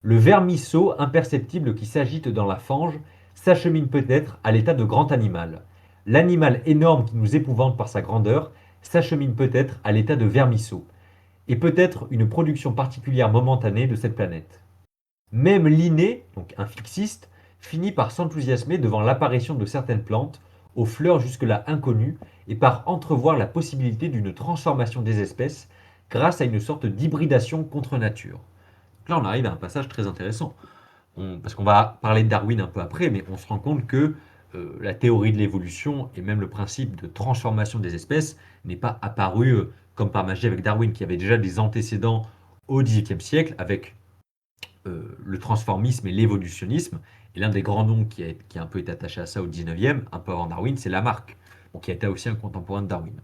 Le vermisseau imperceptible qui s'agite dans la fange s'achemine peut-être à l'état de grand animal. L'animal énorme qui nous épouvante par sa grandeur s'achemine peut-être à l'état de vermisseau, et peut-être une production particulière momentanée de cette planète. Même Linné, donc un fixiste, finit par s'enthousiasmer devant l'apparition de certaines plantes, aux fleurs jusque-là inconnues, et par entrevoir la possibilité d'une transformation des espèces grâce à une sorte d'hybridation contre nature. Là, on arrive à un passage très intéressant. Parce qu'on va parler de Darwin un peu après, mais on se rend compte que la théorie de l'évolution et même le principe de transformation des espèces n'est pas apparu comme par magie avec Darwin, qui avait déjà des antécédents au XVIIIe siècle avec le transformisme et l'évolutionnisme. Et l'un des grands noms qui a un peu été attaché à ça au XIXe, un peu avant Darwin, c'est Lamarck, donc qui a été aussi un contemporain de Darwin.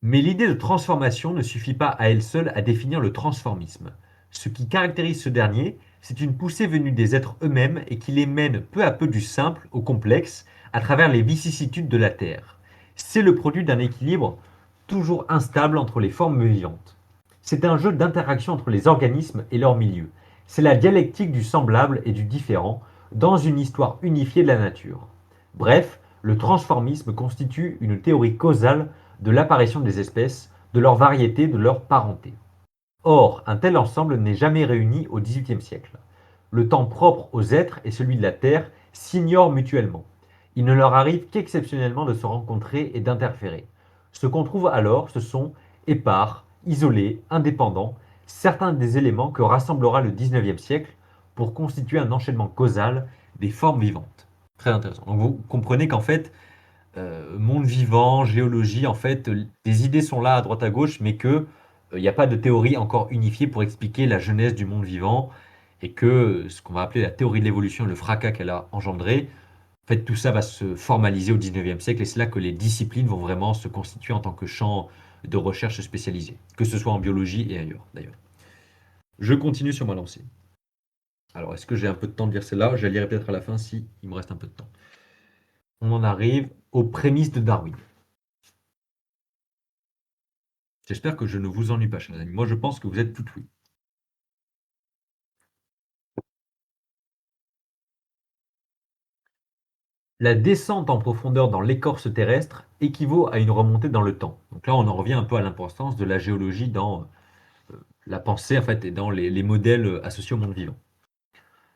Mais l'idée de transformation ne suffit pas à elle seule à définir le transformisme. Ce qui caractérise ce dernier, c'est une poussée venue des êtres eux-mêmes et qui les mène peu à peu du simple au complexe à travers les vicissitudes de la Terre. C'est le produit d'un équilibre toujours instable entre les formes vivantes. C'est un jeu d'interaction entre les organismes et leur milieu. C'est la dialectique du semblable et du différent dans une histoire unifiée de la nature. Bref, le transformisme constitue une théorie causale de l'apparition des espèces, de leur variété, de leur parenté. Or, un tel ensemble n'est jamais réuni au XVIIIe siècle. Le temps propre aux êtres et celui de la Terre s'ignorent mutuellement. Il ne leur arrive qu'exceptionnellement de se rencontrer et d'interférer. Ce qu'on trouve alors, ce sont épars, isolés, indépendants, certains des éléments que rassemblera le XIXe siècle pour constituer un enchaînement causal des formes vivantes. Très intéressant. Donc vous comprenez qu'en fait, monde vivant, géologie, en fait, des idées sont là à droite à gauche, mais que il n'y a pas de théorie encore unifiée pour expliquer la genèse du monde vivant, et que ce qu'on va appeler la théorie de l'évolution, le fracas qu'elle a engendré, en fait, tout ça va se formaliser au XIXe siècle, et c'est là que les disciplines vont vraiment se constituer en tant que champ de recherche spécialisé, que ce soit en biologie et ailleurs, d'ailleurs. Je continue sur ma lancée. Alors, est-ce que j'ai un peu de temps de lire celle-là? Je la lirai peut-être à la fin si il me reste un peu de temps. On en arrive aux prémices de Darwin. J'espère que je ne vous ennuie pas, chers amis. Moi, je pense que vous êtes tout oui. La descente en profondeur dans l'écorce terrestre équivaut à une remontée dans le temps. Donc là, on en revient un peu à l'importance de la géologie dans la pensée, en fait, et dans les modèles associés au monde vivant.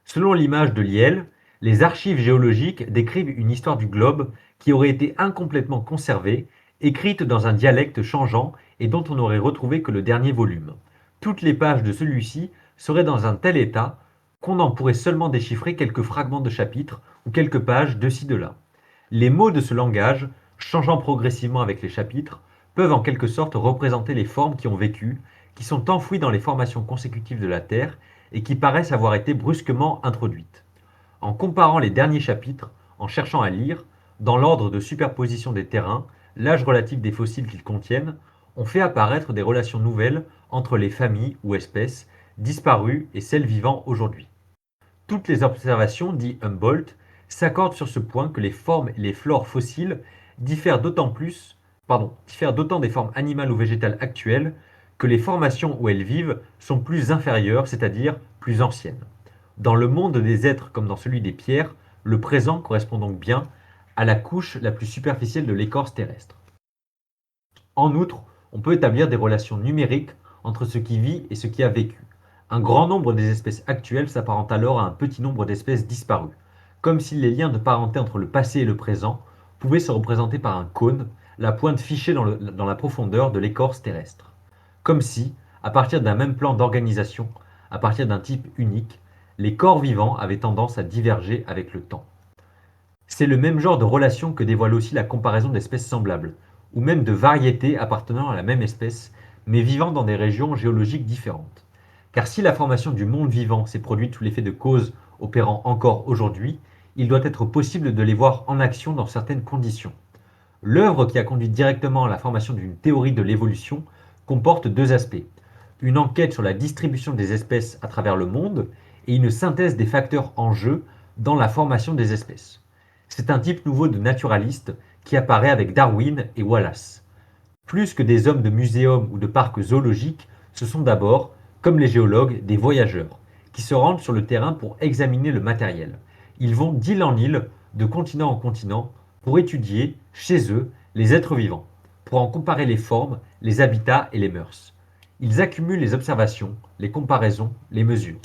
Selon l'image de Lyell, les archives géologiques décrivent une histoire du globe qui aurait été incomplètement conservée, écrite dans un dialecte changeant et dont on n'aurait retrouvé que le dernier volume. Toutes les pages de celui-ci seraient dans un tel état qu'on en pourrait seulement déchiffrer quelques fragments de chapitres ou quelques pages de ci de là. Les mots de ce langage, changeant progressivement avec les chapitres, peuvent en quelque sorte représenter les formes qui ont vécu, qui sont enfouies dans les formations consécutives de la Terre et qui paraissent avoir été brusquement introduites. En comparant les derniers chapitres, en cherchant à lire, dans l'ordre de superposition des terrains, l'âge relatif des fossiles qu'ils contiennent, on fait apparaître des relations nouvelles entre les familles ou espèces disparues et celles vivant aujourd'hui. Toutes les observations, dit Humboldt, s'accordent sur ce point que les formes et les flores fossiles diffèrent d'autant des formes animales ou végétales actuelles que les formations où elles vivent sont plus inférieures, c'est-à-dire plus anciennes. Dans le monde des êtres comme dans celui des pierres, le présent correspond donc bien à la couche la plus superficielle de l'écorce terrestre. En outre, on peut établir des relations numériques entre ce qui vit et ce qui a vécu. Un grand nombre des espèces actuelles s'apparentent alors à un petit nombre d'espèces disparues, comme si les liens de parenté entre le passé et le présent pouvaient se représenter par un cône, la pointe fichée dans la profondeur de l'écorce terrestre. Comme si, à partir d'un même plan d'organisation, à partir d'un type unique, les corps vivants avaient tendance à diverger avec le temps. C'est le même genre de relation que dévoile aussi la comparaison d'espèces semblables, ou même de variétés appartenant à la même espèce, mais vivant dans des régions géologiques différentes. Car si la formation du monde vivant s'est produite sous l'effet de causes opérant encore aujourd'hui, il doit être possible de les voir en action dans certaines conditions. L'œuvre qui a conduit directement à la formation d'une théorie de l'évolution comporte deux aspects. Une enquête sur la distribution des espèces à travers le monde et une synthèse des facteurs en jeu dans la formation des espèces. C'est un type nouveau de naturaliste qui apparaît avec Darwin et Wallace. Plus que des hommes de muséums ou de parcs zoologiques, ce sont d'abord, comme les géologues, des voyageurs, qui se rendent sur le terrain pour examiner le matériel. Ils vont d'île en île, de continent en continent, pour étudier, chez eux, les êtres vivants, pour en comparer les formes, les habitats et les mœurs. Ils accumulent les observations, les comparaisons, les mesures.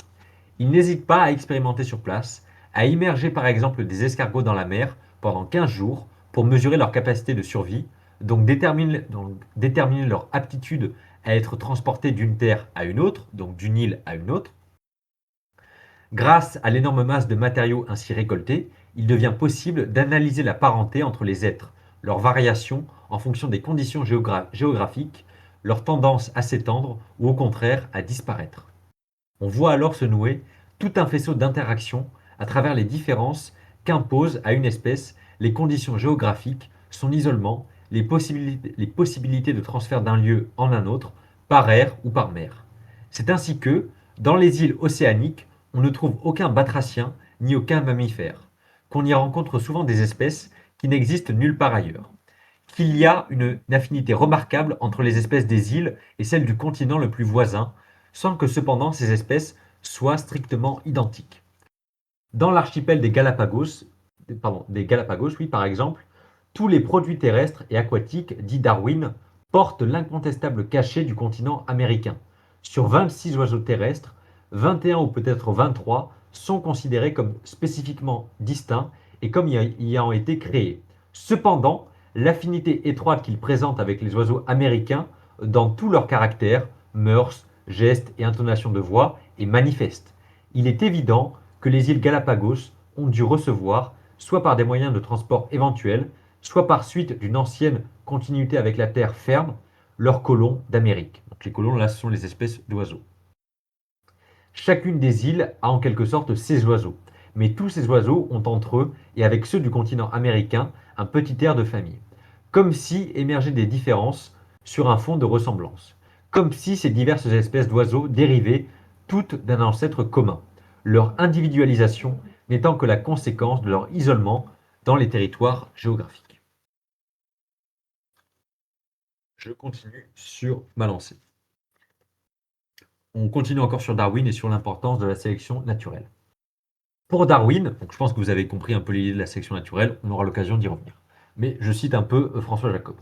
Ils n'hésitent pas à expérimenter sur place, à immerger par exemple des escargots dans la mer pendant 15 jours pour mesurer leur capacité de survie, donc déterminer leur aptitude à être transportés d'une terre à une autre, donc d'une île à une autre. Grâce à l'énorme masse de matériaux ainsi récoltés, il devient possible d'analyser la parenté entre les êtres, leurs variations en fonction des conditions géographiques, leur tendance à s'étendre ou au contraire à disparaître. On voit alors se nouer tout un faisceau d'interactions à travers les différences qu'imposent à une espèce les conditions géographiques, son isolement, les possibilités de transfert d'un lieu en un autre, par air ou par mer. C'est ainsi que, dans les îles océaniques, on ne trouve aucun batracien ni aucun mammifère, qu'on y rencontre souvent des espèces qui n'existent nulle part ailleurs, qu'il y a une affinité remarquable entre les espèces des îles et celles du continent le plus voisin, sans que cependant ces espèces soient strictement identiques. Dans l'archipel des Galapagos, oui, par exemple, tous les produits terrestres et aquatiques, dit Darwin, portent l'incontestable cachet du continent américain. Sur 26 oiseaux terrestres, 21 ou peut-être 23 sont considérés comme spécifiquement distincts et comme y ayant été créés. Cependant, l'affinité étroite qu'ils présentent avec les oiseaux américains dans tous leurs caractères, mœurs, gestes et intonations de voix est manifeste. Il est évident que les îles Galapagos ont dû recevoir, soit par des moyens de transport éventuels, soit par suite d'une ancienne continuité avec la terre ferme, leurs colons d'Amérique. Donc les colons, là, ce sont les espèces d'oiseaux. Chacune des îles a en quelque sorte ses oiseaux, mais tous ces oiseaux ont entre eux, et avec ceux du continent américain, un petit air de famille. Comme si émergeaient des différences sur un fond de ressemblance. Comme si ces diverses espèces d'oiseaux dérivaient toutes d'un ancêtre commun, leur individualisation n'étant que la conséquence de leur isolement dans les territoires géographiques. Je continue sur ma lancée. On continue encore sur Darwin et sur l'importance de la sélection naturelle. Pour Darwin, donc je pense que vous avez compris un peu l'idée de la sélection naturelle, on aura l'occasion d'y revenir. Mais je cite un peu François Jacob.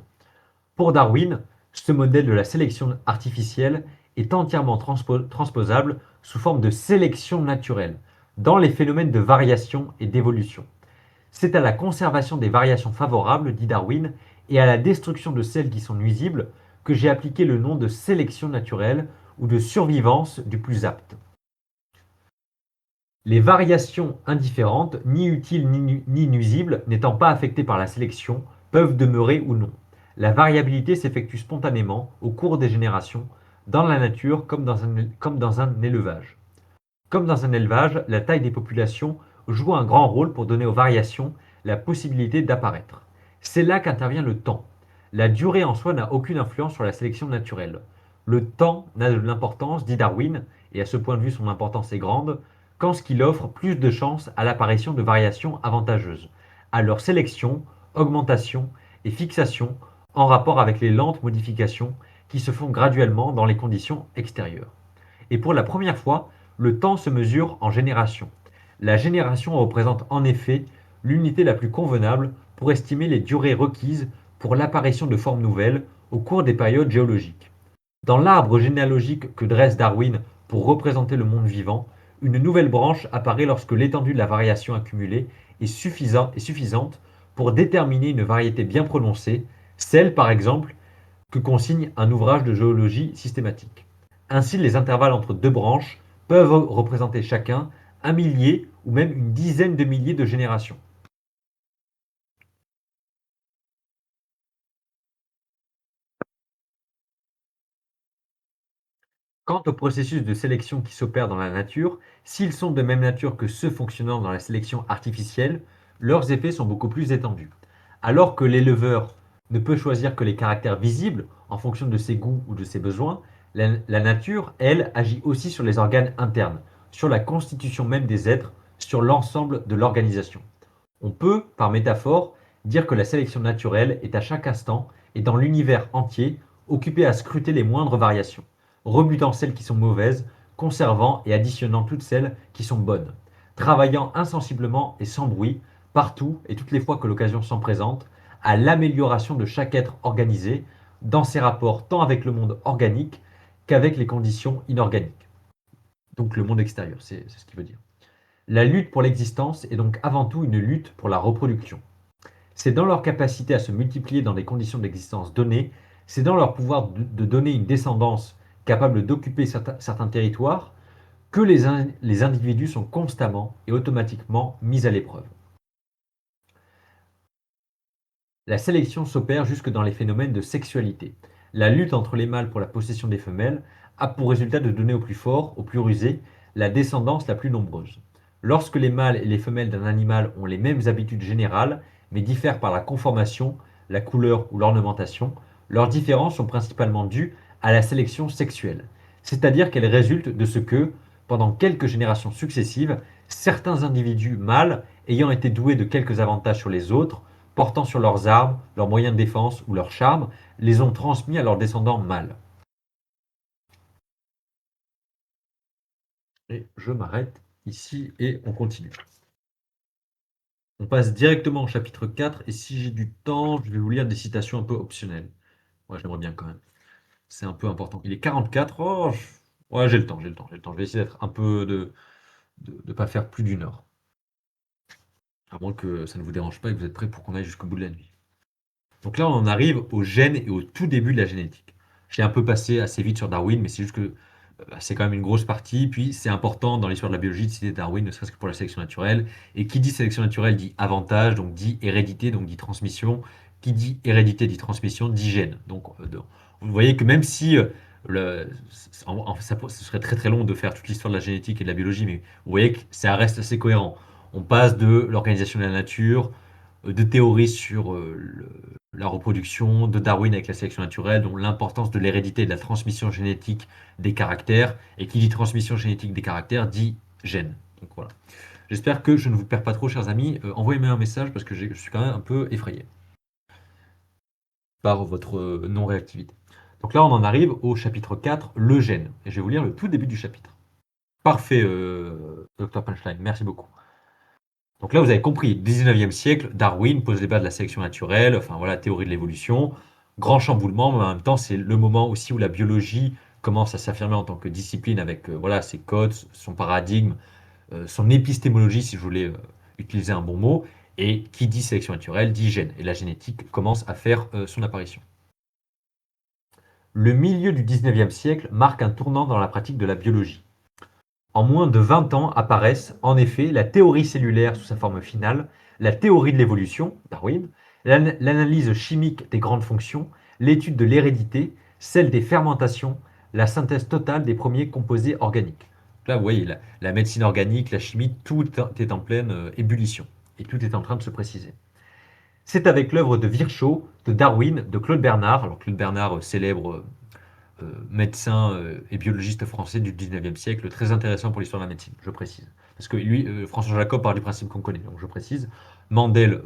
Pour Darwin, ce modèle de la sélection artificielle est entièrement transposable sous forme de sélection naturelle dans les phénomènes de variation et d'évolution. C'est à la conservation des variations favorables, dit Darwin, et à la destruction de celles qui sont nuisibles que j'ai appliqué le nom de sélection naturelle ou de survivance du plus apte. Les variations indifférentes, ni utiles ni nuisibles, n'étant pas affectées par la sélection, peuvent demeurer ou non. La variabilité s'effectue spontanément au cours des générations, dans la nature comme dans un élevage. Comme dans un élevage, la taille des populations joue un grand rôle pour donner aux variations la possibilité d'apparaître. C'est là qu'intervient le temps. La durée en soi n'a aucune influence sur la sélection naturelle. Le temps n'a de l'importance, dit Darwin, et à ce point de vue son importance est grande, qu'en ce qu'il offre plus de chances à l'apparition de variations avantageuses, à leur sélection, augmentation et fixation en rapport avec les lentes modifications qui se font graduellement dans les conditions extérieures. Et pour la première fois, le temps se mesure en générations. La génération représente en effet l'unité la plus convenable pour estimer les durées requises pour l'apparition de formes nouvelles au cours des périodes géologiques. Dans l'arbre généalogique que dresse Darwin pour représenter le monde vivant, une nouvelle branche apparaît lorsque l'étendue de la variation accumulée est suffisante pour déterminer une variété bien prononcée, celle par exemple que consigne un ouvrage de géologie systématique. Ainsi, les intervalles entre deux branches peuvent représenter chacun un millier ou même une dizaine de milliers de générations. Quant aux processus de sélection qui s'opèrent dans la nature, s'ils sont de même nature que ceux fonctionnant dans la sélection artificielle, leurs effets sont beaucoup plus étendus. Alors que l'éleveur ne peut choisir que les caractères visibles en fonction de ses goûts ou de ses besoins, la nature, elle, agit aussi sur les organes internes, sur la constitution même des êtres, sur l'ensemble de l'organisation. On peut, par métaphore, dire que la sélection naturelle est à chaque instant et dans l'univers entier occupée à scruter les moindres variations, rebutant celles qui sont mauvaises, conservant et additionnant toutes celles qui sont bonnes, travaillant insensiblement et sans bruit, partout et toutes les fois que l'occasion s'en présente, à l'amélioration de chaque être organisé, dans ses rapports tant avec le monde organique qu'avec les conditions inorganiques, donc le monde extérieur, c'est ce qu'il veut dire. La lutte pour l'existence est donc avant tout une lutte pour la reproduction. C'est dans leur capacité à se multiplier dans des conditions d'existence données, c'est dans leur pouvoir de donner une descendance capable d'occuper certains territoires que les individus sont constamment et automatiquement mis à l'épreuve. La sélection s'opère jusque dans les phénomènes de sexualité. La lutte entre les mâles pour la possession des femelles a pour résultat de donner au plus fort, au plus rusé, la descendance la plus nombreuse. Lorsque les mâles et les femelles d'un animal ont les mêmes habitudes générales, mais diffèrent par la conformation, la couleur ou l'ornementation, leurs différences sont principalement dues à la sélection sexuelle. C'est-à-dire qu'elles résultent de ce que, pendant quelques générations successives, certains individus mâles, ayant été doués de quelques avantages sur les autres, portant sur leurs armes, leurs moyens de défense ou leur charme, les ont transmis à leurs descendants mâles. Et je m'arrête ici et on continue. On passe directement au chapitre 4 et si j'ai du temps, je vais vous lire des citations un peu optionnelles. Ouais, j'aimerais bien quand même. C'est un peu important. Il est 44. Oh, ouais, j'ai le temps, j'ai le temps, j'ai le temps. Je vais essayer d'être un peu de pas faire plus d'une heure. À moins que ça ne vous dérange pas et que vous êtes prêts pour qu'on aille jusqu'au bout de la nuit. Donc là, on en arrive aux gènes et au tout début de la génétique. J'ai un peu passé assez vite sur Darwin, mais c'est juste que c'est quand même une grosse partie. Puis c'est important dans l'histoire de la biologie de citer Darwin, ne serait-ce que pour la sélection naturelle. Et qui dit sélection naturelle dit avantage, donc dit hérédité, donc dit transmission. Qui dit hérédité dit transmission, dit gène. Donc vous voyez que même si ce serait très très long de faire toute l'histoire de la génétique et de la biologie, mais vous voyez que ça reste assez cohérent. On passe de l'organisation de la nature, de théories sur la reproduction, de Darwin avec la sélection naturelle, dont l'importance de l'hérédité et de la transmission génétique des caractères. Et qui dit transmission génétique des caractères dit gène. Donc voilà. J'espère que je ne vous perds pas trop, chers amis. Envoyez-moi un message parce que je suis quand même un peu effrayé par votre non-réactivité. Donc là, on en arrive au chapitre 4, le gène. Et je vais vous lire le tout début du chapitre. Parfait, Dr. Punchline, merci beaucoup. Donc là, vous avez compris, 19e siècle, Darwin pose les bases de la sélection naturelle, enfin voilà, théorie de l'évolution, grand chamboulement, mais en même temps, c'est le moment aussi où la biologie commence à s'affirmer en tant que discipline avec voilà, ses codes, son paradigme, son épistémologie, si je voulais utiliser un bon mot, et qui dit sélection naturelle dit gène, et la génétique commence à faire son apparition. Le milieu du 19e siècle marque un tournant dans la pratique de la biologie. En moins de 20 ans apparaissent, en effet, la théorie cellulaire sous sa forme finale, la théorie de l'évolution, Darwin, l'analyse chimique des grandes fonctions, l'étude de l'hérédité, celle des fermentations, la synthèse totale des premiers composés organiques. Là, vous voyez, la médecine organique, la chimie, tout est en pleine ébullition. Et tout est en train de se préciser. C'est avec l'œuvre de Virchow, de Darwin, de Claude Bernard, alors Claude Bernard, célèbre médecin et biologiste français du 19e siècle, très intéressant pour l'histoire de la médecine, je précise. Parce que lui, François Jacob parle du principe qu'on connaît, donc je précise. Mandel,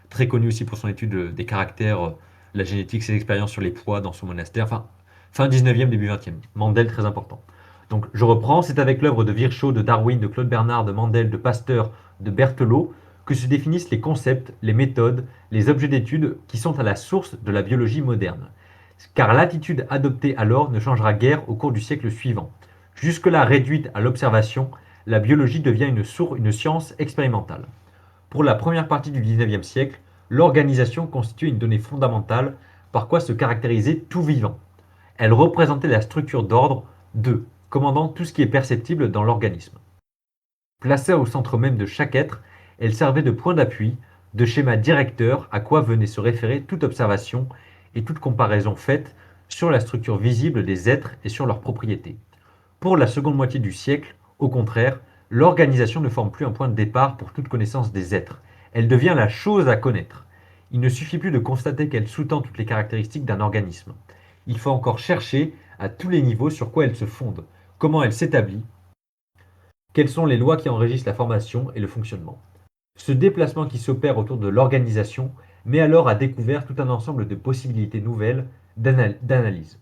très connu aussi pour son étude des caractères, la génétique, ses expériences sur les poids dans son monastère, enfin, fin 19e, début 20e. Mandel, très important. Donc je reprends, c'est avec l'œuvre de Virchow, de Darwin, de Claude Bernard, de Mandel, de Pasteur, de Berthelot, que se définissent les concepts, les méthodes, les objets d'étude qui sont à la source de la biologie moderne car l'attitude adoptée alors ne changera guère au cours du siècle suivant. Jusque-là réduite à l'observation, la biologie devient une science expérimentale. Pour la première partie du XIXe siècle, l'organisation constituait une donnée fondamentale par quoi se caractérisait tout vivant. Elle représentait la structure d'ordre de, commandant tout ce qui est perceptible dans l'organisme. Placée au centre même de chaque être, elle servait de point d'appui, de schéma directeur à quoi venait se référer toute observation et toute comparaison faite sur la structure visible des êtres et sur leurs propriétés. Pour la seconde moitié du siècle, au contraire, l'organisation ne forme plus un point de départ pour toute connaissance des êtres. Elle devient la chose à connaître. Il ne suffit plus de constater qu'elle sous-tend toutes les caractéristiques d'un organisme. Il faut encore chercher à tous les niveaux sur quoi elle se fonde, comment elle s'établit, quelles sont les lois qui en régissent la formation et le fonctionnement. Ce déplacement qui s'opère autour de l'organisation met alors à découvert tout un ensemble de possibilités nouvelles d'analyse.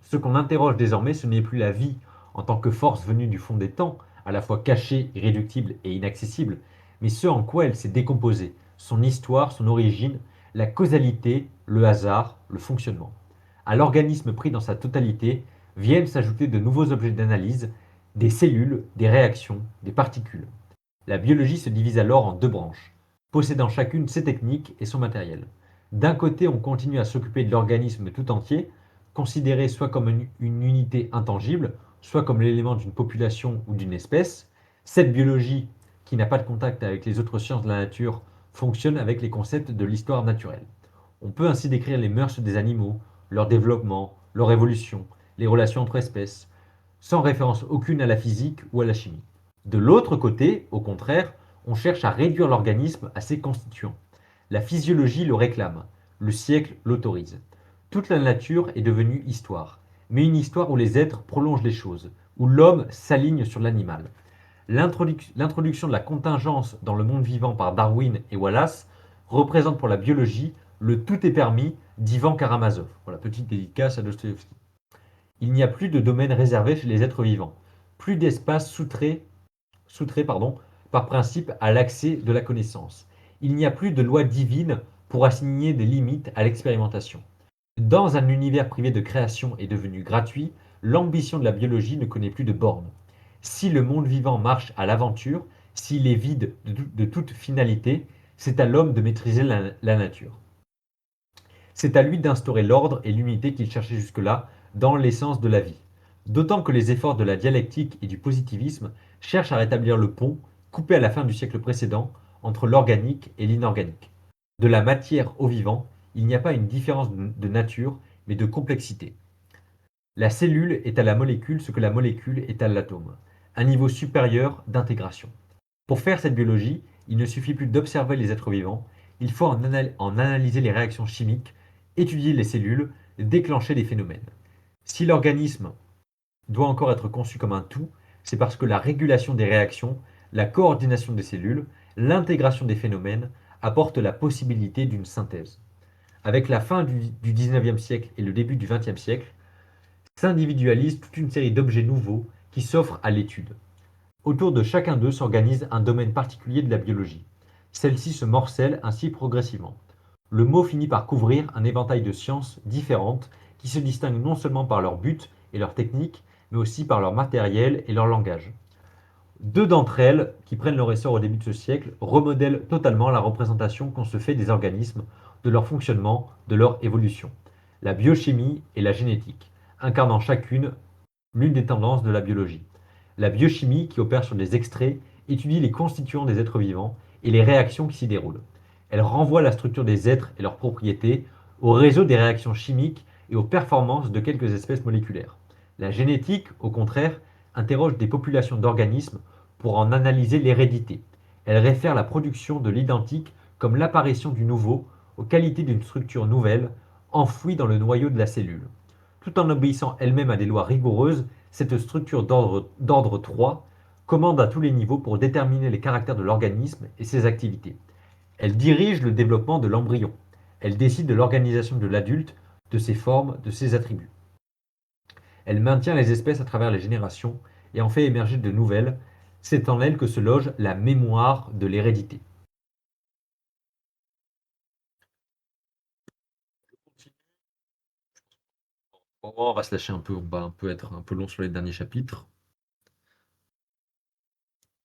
Ce qu'on interroge désormais, ce n'est plus la vie en tant que force venue du fond des temps, à la fois cachée, irréductible et inaccessible, mais ce en quoi elle s'est décomposée, son histoire, son origine, la causalité, le hasard, le fonctionnement. À l'organisme pris dans sa totalité viennent s'ajouter de nouveaux objets d'analyse, des cellules, des réactions, des particules. La biologie se divise alors en deux branches, possédant chacune ses techniques et son matériel. D'un côté, on continue à s'occuper de l'organisme tout entier, considéré soit comme une unité intangible, soit comme l'élément d'une population ou d'une espèce. Cette biologie, qui n'a pas de contact avec les autres sciences de la nature, fonctionne avec les concepts de l'histoire naturelle. On peut ainsi décrire les mœurs des animaux, leur développement, leur évolution, les relations entre espèces, sans référence aucune à la physique ou à la chimie. De l'autre côté, au contraire, on cherche à réduire l'organisme à ses constituants. La physiologie le réclame, le siècle l'autorise. Toute la nature est devenue histoire, mais une histoire où les êtres prolongent les choses, où l'homme s'aligne sur l'animal. L'introduction de la contingence dans le monde vivant par Darwin et Wallace représente pour la biologie le tout est permis d'Ivan Karamazov. Voilà, petite dédicace à Dostoïevski. Il n'y a plus de domaine réservé chez les êtres vivants, plus d'espace soutrait par principe à l'accès de la connaissance. Il n'y a plus de loi divine pour assigner des limites à l'expérimentation. Dans un univers privé de création et devenu gratuit, l'ambition de la biologie ne connaît plus de bornes. Si le monde vivant marche à l'aventure, s'il est vide de toute finalité, c'est à l'homme de maîtriser la nature. C'est à lui d'instaurer l'ordre et l'unité qu'il cherchait jusque-là dans l'essence de la vie. D'autant que les efforts de la dialectique et du positivisme cherchent à rétablir le pont, coupé à la fin du siècle précédent, entre l'organique et l'inorganique. De la matière au vivant, il n'y a pas une différence de nature, mais de complexité. La cellule est à la molécule ce que la molécule est à l'atome, un niveau supérieur d'intégration. Pour faire cette biologie, il ne suffit plus d'observer les êtres vivants, il faut en analyser les réactions chimiques, étudier les cellules, déclencher les phénomènes. Si l'organisme doit encore être conçu comme un tout, c'est parce que la régulation des réactions, la coordination des cellules, l'intégration des phénomènes apportent la possibilité d'une synthèse. Avec la fin du 19e siècle et le début du 20e siècle, s'individualise toute une série d'objets nouveaux qui s'offrent à l'étude. Autour de chacun d'eux s'organise un domaine particulier de la biologie. Celle-ci se morcelle ainsi progressivement. Le mot finit par couvrir un éventail de sciences différentes qui se distinguent non seulement par leur but et leur technique, mais aussi par leur matériel et leur langage. Deux d'entre elles, qui prennent leur essor au début de ce siècle, remodèlent totalement la représentation qu'on se fait des organismes, de leur fonctionnement, de leur évolution. La biochimie et la génétique, incarnant chacune l'une des tendances de la biologie. La biochimie, qui opère sur des extraits, étudie les constituants des êtres vivants et les réactions qui s'y déroulent. Elle renvoie la structure des êtres et leurs propriétés au réseau des réactions chimiques et aux performances de quelques espèces moléculaires. La génétique, au contraire, interroge des populations d'organismes pour en analyser l'hérédité. Elle réfère la production de l'identique comme l'apparition du nouveau aux qualités d'une structure nouvelle enfouie dans le noyau de la cellule. Tout en obéissant elle-même à des lois rigoureuses, cette structure d'ordre 3 commande à tous les niveaux pour déterminer les caractères de l'organisme et ses activités. Elle dirige le développement de l'embryon. Elle décide de l'organisation de l'adulte, de ses formes, de ses attributs. Elle maintient les espèces à travers les générations et en fait émerger de nouvelles. C'est en elle que se loge la mémoire de l'hérédité. On va se lâcher un peu, on va un peu être un peu long sur les derniers chapitres.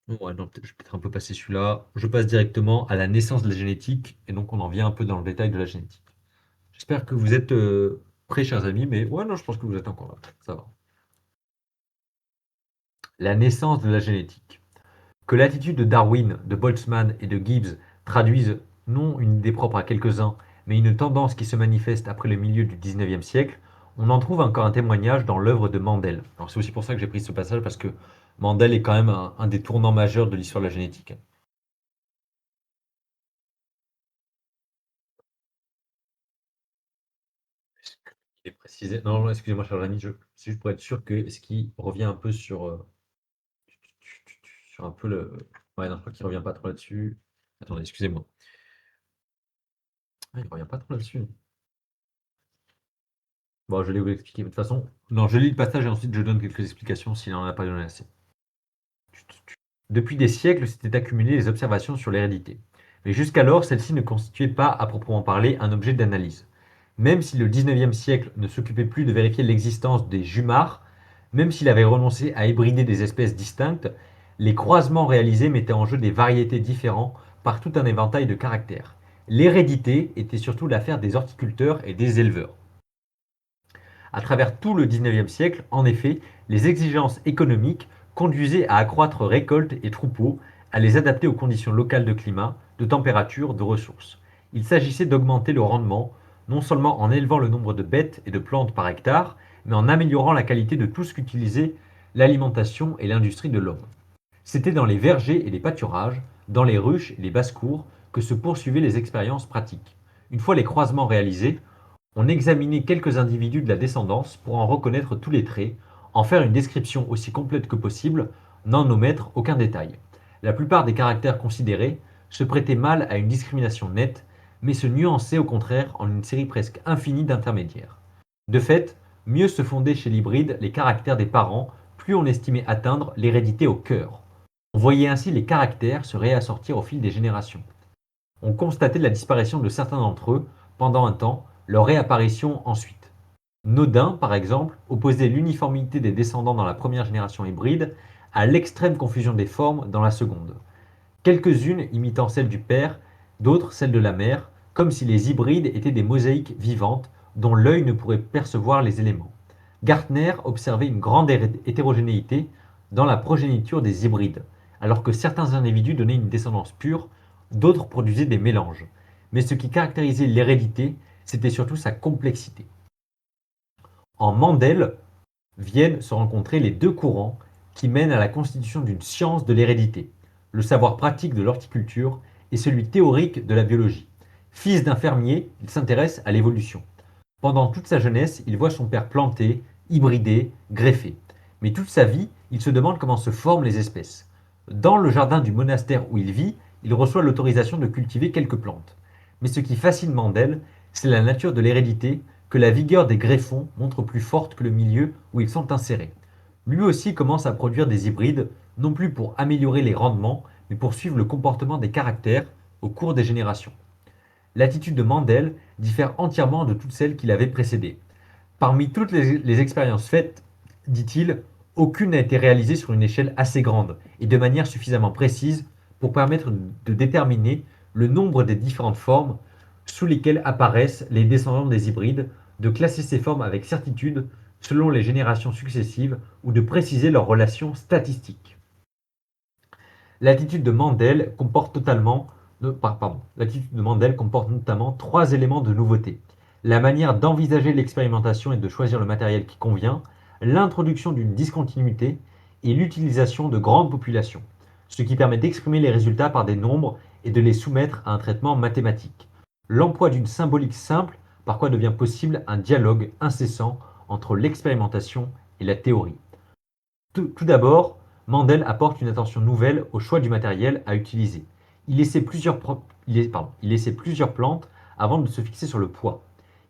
Ouais, non, je vais peut-être un peu passer celui-là. Je passe directement à la naissance de la génétique, et donc on en vient un peu dans le détail de la génétique. J'espère que vous êtes prêts, chers amis, mais ouais, non, je pense que vous êtes encore là. Ça va. La naissance de la génétique. Que l'attitude de Darwin, de Boltzmann et de Gibbs traduise non une idée propre à quelques-uns, mais une tendance qui se manifeste après le milieu du 19e siècle, on en trouve encore un témoignage dans l'œuvre de Mendel. Alors c'est aussi pour ça que j'ai pris ce passage, parce que Mendel est quand même un des tournants majeurs de l'histoire de la génétique. Et préciser. Non, non, excusez-moi, cher ami, c'est juste pour être sûr que ce qui revient un peu sur un peu le. Ouais, non, je crois qu'il revient pas trop là-dessus. Attendez, excusez-moi. Ah, il revient pas trop là-dessus. Bon, je vais vous expliquer. De toute façon, non, je lis le passage et ensuite je donne quelques explications s'il n'en a pas donné assez. Depuis des siècles s'étaient accumulées les observations sur l'hérédité. Mais jusqu'alors, celle-ci ne constituait pas, à proprement parler, un objet d'analyse. Même si le 19e siècle ne s'occupait plus de vérifier l'existence des jumars, Même s'il avait renoncé à hybrider des espèces distinctes, les croisements réalisés mettaient en jeu des variétés différentes par tout un éventail de caractères. L'hérédité était surtout l'affaire des horticulteurs et des éleveurs. À travers tout le XIXe siècle, en effet, les exigences économiques conduisaient à accroître récoltes et troupeaux, à les adapter aux conditions locales de climat, de température, de ressources. Il s'agissait d'augmenter le rendement, non seulement en élevant le nombre de bêtes et de plantes par hectare, mais en améliorant la qualité de tout ce qu'utilisait l'alimentation et l'industrie de l'homme. C'était dans les vergers et les pâturages, dans les ruches et les basses-cours, que se poursuivaient les expériences pratiques. Une fois les croisements réalisés, on examinait quelques individus de la descendance pour en reconnaître tous les traits, en faire une description aussi complète que possible, n'en omettre aucun détail. La plupart des caractères considérés se prêtaient mal à une discrimination nette, mais se nuançaient au contraire en une série presque infinie d'intermédiaires. De fait, mieux se fondaient chez l'hybride les caractères des parents, plus on estimait atteindre l'hérédité au cœur. On voyait ainsi les caractères se réassortir au fil des générations. On constatait la disparition de certains d'entre eux pendant un temps, leur réapparition ensuite. Nodin, par exemple, opposait l'uniformité des descendants dans la première génération hybride à l'extrême confusion des formes dans la seconde. Quelques-unes imitant celles du père, d'autres celles de la mère, comme si les hybrides étaient des mosaïques vivantes dont l'œil ne pourrait percevoir les éléments. Gartner observait une grande hétérogénéité dans la progéniture des hybrides, alors que certains individus donnaient une descendance pure, d'autres produisaient des mélanges. Mais ce qui caractérisait l'hérédité, c'était surtout sa complexité. En Mendel viennent se rencontrer les deux courants qui mènent à la constitution d'une science de l'hérédité, le savoir pratique de l'horticulture et celui théorique de la biologie. Fils d'un fermier, il s'intéresse à l'évolution. Pendant toute sa jeunesse, il voit son père planter, hybrider, greffer. Mais toute sa vie, il se demande comment se forment les espèces. Dans le jardin du monastère où il vit, il reçoit l'autorisation de cultiver quelques plantes. Mais ce qui fascine Mandel, c'est la nature de l'hérédité que la vigueur des greffons montre plus forte que le milieu où ils sont insérés. Lui aussi commence à produire des hybrides, non plus pour améliorer les rendements, mais pour suivre le comportement des caractères au cours des générations. L'attitude de Mandel diffère entièrement de toutes celles qui l'avaient précédée. Parmi toutes les expériences faites, dit-il, aucune n'a été réalisée sur une échelle assez grande et de manière suffisamment précise pour permettre de déterminer le nombre des différentes formes sous lesquelles apparaissent les descendants des hybrides, de classer ces formes avec certitude selon les générations successives ou de préciser leurs relations statistiques. L'attitude de Mandel comporte notamment trois éléments de nouveauté. La manière d'envisager l'expérimentation et de choisir le matériel qui convient, l'introduction d'une discontinuité et l'utilisation de grandes populations, ce qui permet d'exprimer les résultats par des nombres et de les soumettre à un traitement mathématique. L'emploi d'une symbolique simple, par quoi devient possible un dialogue incessant entre l'expérimentation et la théorie. Tout d'abord, Mandel apporte une attention nouvelle au choix du matériel à utiliser. Il laissait plusieurs plantes avant de se fixer sur le poids.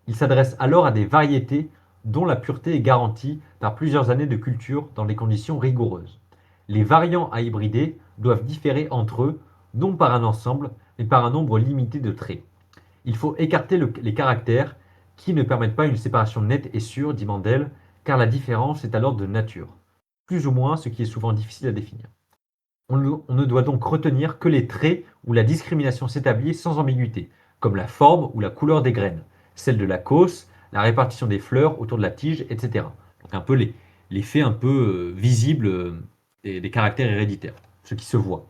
Il s'adresse alors à des variétés dont la pureté est garantie par plusieurs années de culture dans des conditions rigoureuses. Les variants à hybrider doivent différer entre eux, non par un ensemble, mais par un nombre limité de traits. Il faut écarter les caractères qui ne permettent pas une séparation nette et sûre, dit Mandel, car la différence est alors de nature. Plus ou moins, ce qui est souvent difficile à définir. On ne doit donc retenir que les traits où la discrimination s'établit sans ambiguïté, comme la forme ou la couleur des graines, celle de la causse, la répartition des fleurs autour de la tige, etc. Donc un peu les faits un peu visibles des caractères héréditaires, ce qui se voit.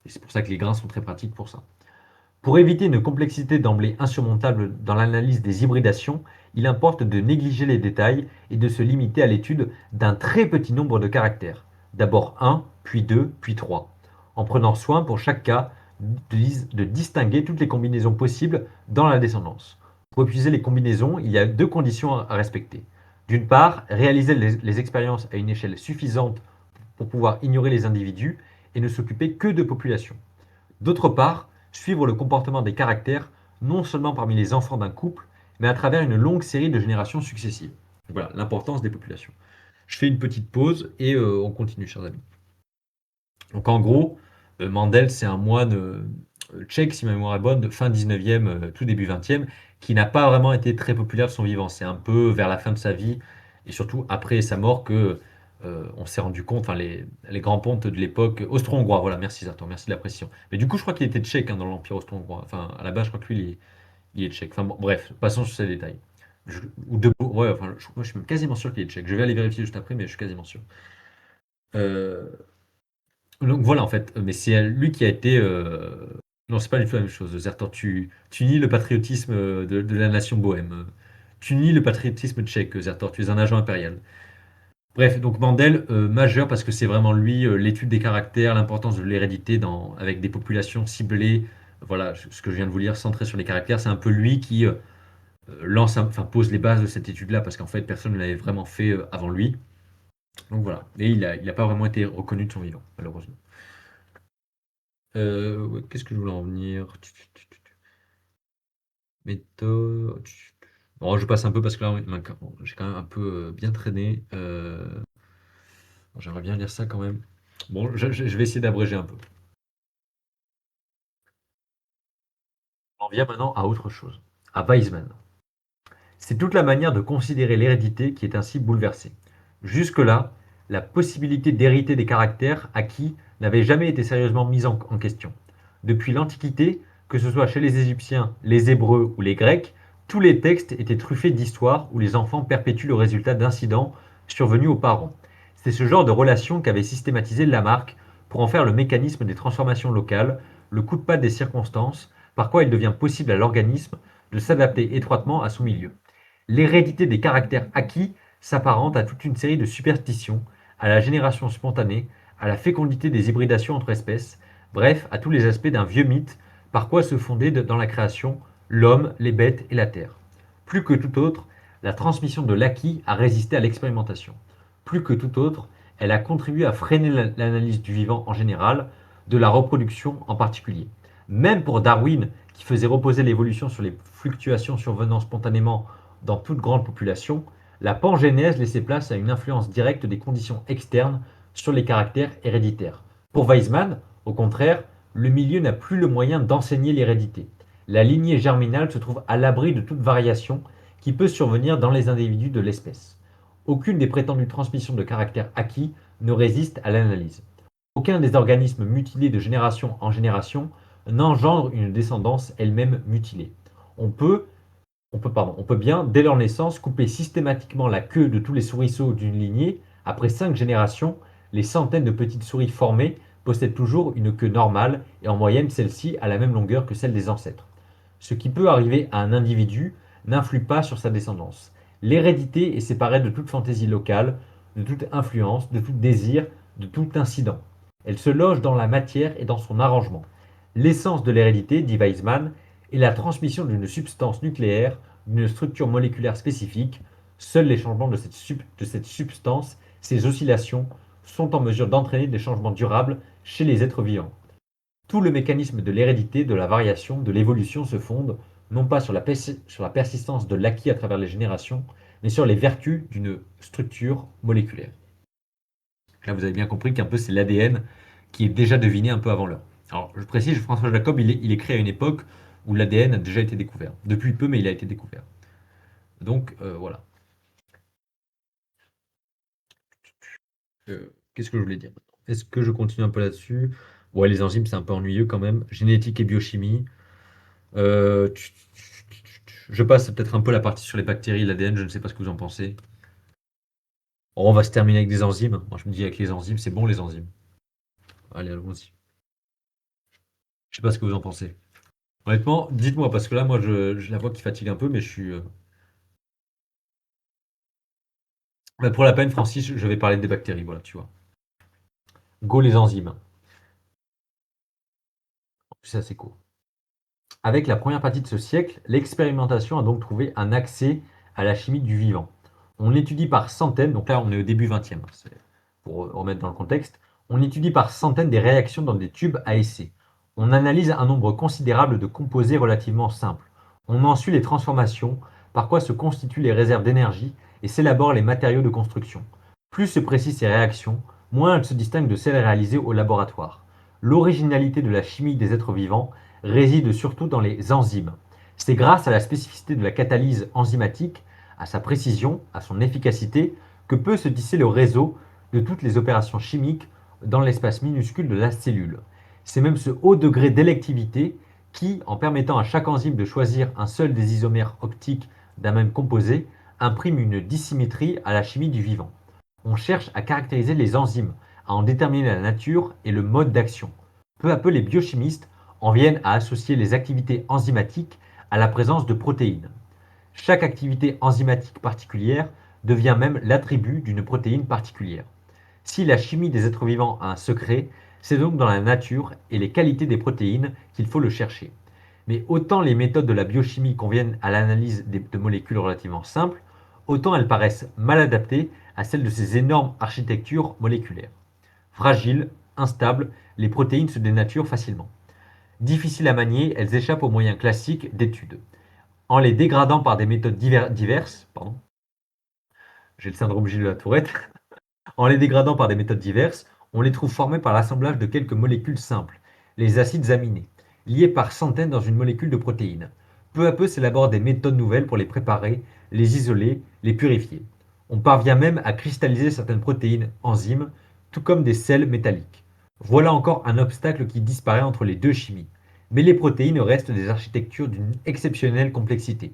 Et c'est pour ça que les grains sont très pratiques pour ça. Pour éviter une complexité d'emblée insurmontable dans l'analyse des hybridations, il importe de négliger les détails et de se limiter à l'étude d'un très petit nombre de caractères, d'abord 1, puis 2, puis 3, en prenant soin pour chaque cas de distinguer toutes les combinaisons possibles dans la descendance. Pour épuiser les combinaisons, il y a deux conditions à respecter. D'une part, réaliser les expériences à une échelle suffisante pour pouvoir ignorer les individus et ne s'occuper que de populations. D'autre part, suivre le comportement des caractères, non seulement parmi les enfants d'un couple, mais à travers une longue série de générations successives. Voilà, l'importance des populations. Je fais une petite pause et on continue, chers amis. Donc en gros, Mandel, c'est un moine tchèque, si ma mémoire est bonne, de fin 19e, tout début 20e, qui n'a pas vraiment été très populaire de son vivant. C'est un peu vers la fin de sa vie, et surtout après sa mort que on s'est rendu compte, enfin les grands pontes de l'époque austro-hongrois, voilà, merci Zartan, merci de la précision. Mais du coup, je crois qu'il était tchèque hein, dans l'Empire austro-hongrois. Enfin, à la base, je crois que lui, il est tchèque. Enfin bon, bref, passons sur ces détails. Ou de, ouais, enfin, moi, je suis même quasiment sûr qu'il est tchèque. Je vais aller vérifier juste après, mais je suis quasiment sûr. Euh, donc voilà, en fait, mais c'est lui qui a été. Non, c'est pas du tout la même chose. Zertan, tu nies le patriotisme de la nation bohème. Tu nies le patriotisme tchèque, Zertan, tu es un agent impérial. Bref, donc Mandel, majeur parce que c'est vraiment lui, l'étude des caractères, l'importance de l'hérédité avec des populations ciblées. Voilà, ce que je viens de vous lire, centré sur les caractères, c'est un peu lui qui enfin, pose les bases de cette étude-là parce qu'en fait, personne ne l'avait vraiment fait avant lui. Donc voilà. Et il a pas vraiment été reconnu de son vivant, malheureusement. Ouais, qu'est-ce que je voulais en venir? Méthode. Bon, je passe un peu parce que là, j'ai quand même un peu bien traîné. Bon, j'aimerais bien lire ça quand même. Bon, je vais essayer d'abréger un peu. On vient maintenant à autre chose, à Weizmann. C'est toute la manière de considérer l'hérédité qui est ainsi bouleversée. Jusque-là, la possibilité d'hériter des caractères acquis n'avait jamais été sérieusement mise en question. Depuis l'Antiquité, que ce soit chez les Égyptiens, les Hébreux ou les Grecs, tous les textes étaient truffés d'histoires où les enfants perpétuent le résultat d'incidents survenus aux parents. C'est ce genre de relation qu'avait systématisé Lamarck pour en faire le mécanisme des transformations locales, le coup de patte des circonstances, par quoi il devient possible à l'organisme de s'adapter étroitement à son milieu. L'hérédité des caractères acquis s'apparente à toute une série de superstitions, à la génération spontanée, à la fécondité des hybridations entre espèces, bref, à tous les aspects d'un vieux mythe, par quoi se fondait dans la création l'homme, les bêtes et la terre. Plus que tout autre, la transmission de l'acquis a résisté à l'expérimentation. Plus que tout autre, elle a contribué à freiner l'analyse du vivant en général, de la reproduction en particulier. Même pour Darwin, qui faisait reposer l'évolution sur les fluctuations survenant spontanément dans toute grande population, la pangénèse laissait place à une influence directe des conditions externes sur les caractères héréditaires. Pour Weizmann, au contraire, le milieu n'a plus le moyen d'enseigner l'hérédité. La lignée germinale se trouve à l'abri de toute variation qui peut survenir dans les individus de l'espèce. Aucune des prétendues transmissions de caractères acquis ne résiste à l'analyse. Aucun des organismes mutilés de génération en génération n'engendre une descendance elle-même mutilée. On peut, on peut bien, dès leur naissance, couper systématiquement la queue de tous les souriceaux d'une lignée. Après 5 générations, les centaines de petites souris formées possèdent toujours une queue normale et en moyenne celle-ci a la même longueur que celle des ancêtres. Ce qui peut arriver à un individu n'influe pas sur sa descendance. L'hérédité est séparée de toute fantaisie locale, de toute influence, de tout désir, de tout incident. Elle se loge dans la matière et dans son arrangement. L'essence de l'hérédité, dit Weizmann, est la transmission d'une substance nucléaire, d'une structure moléculaire spécifique. Seuls les changements de cette substance, ces oscillations, sont en mesure d'entraîner des changements durables chez les êtres vivants. Tout le mécanisme de l'hérédité, de la variation, de l'évolution se fonde non pas sur sur la persistance de l'acquis à travers les générations, mais sur les vertus d'une structure moléculaire. Là, vous avez bien compris qu'un peu c'est l'ADN qui est déjà deviné un peu avant l'heure. Alors, je précise, François Jacob, il est créé à une époque où l'ADN a déjà été découvert. Depuis peu, mais il a été découvert. Donc, voilà. Qu'est-ce que je voulais dire maintenant? Est-ce que je continue un peu là-dessus? Ouais, les enzymes, c'est un peu ennuyeux quand même. Génétique et biochimie. Euh, je passe peut-être un peu la partie sur les bactéries, l'ADN, je ne sais pas ce que vous en pensez. Oh, on va se terminer avec des enzymes. Moi, je me dis avec les enzymes, c'est bon les enzymes. Allez, allons-y. Je sais pas ce que vous en pensez. Honnêtement, dites-moi, parce que là, moi, je la vois qui fatigue un peu, mais je suis. Bah, pour la peine, Francis, je vais parler des bactéries, voilà, tu vois. Go les enzymes. Ça, c'est cool. Avec la première partie de ce siècle, l'expérimentation a donc trouvé un accès à la chimie du vivant. On étudie par centaines, donc là on est au début 20e, pour remettre dans le contexte, on étudie par centaines des réactions dans des tubes à essai. On analyse un nombre considérable de composés relativement simples. On en suit les transformations, par quoi se constituent les réserves d'énergie et s'élaborent les matériaux de construction. Plus se précisent ces réactions, moins elles se distinguent de celles réalisées au laboratoire. L'originalité de la chimie des êtres vivants réside surtout dans les enzymes. C'est grâce à la spécificité de la catalyse enzymatique, à sa précision, à son efficacité, que peut se tisser le réseau de toutes les opérations chimiques dans l'espace minuscule de la cellule. C'est même ce haut degré d'électivité qui, en permettant à chaque enzyme de choisir un seul des isomères optiques d'un même composé, imprime une dissymétrie à la chimie du vivant. On cherche à caractériser les enzymes, à en déterminer la nature et le mode d'action. Peu à peu, les biochimistes en viennent à associer les activités enzymatiques à la présence de protéines. Chaque activité enzymatique particulière devient même l'attribut d'une protéine particulière. Si la chimie des êtres vivants a un secret, c'est donc dans la nature et les qualités des protéines qu'il faut le chercher. Mais autant les méthodes de la biochimie conviennent à l'analyse de molécules relativement simples, autant elles paraissent mal adaptées à celles de ces énormes architectures moléculaires. Fragiles, instables, les protéines se dénaturent facilement. Difficiles à manier, elles échappent aux moyens classiques d'étude. En les dégradant par des méthodes diverses, pardon, j'ai le syndrome Gilles de la Tourette, en les dégradant par des méthodes diverses, on les trouve formées par l'assemblage de quelques molécules simples, les acides aminés, liés par centaines dans une molécule de protéines. Peu à peu s'élaborent des méthodes nouvelles pour les préparer, les isoler, les purifier. On parvient même à cristalliser certaines protéines enzymes, tout comme des sels métalliques. Voilà encore un obstacle qui disparaît entre les deux chimies. Mais les protéines restent des architectures d'une exceptionnelle complexité.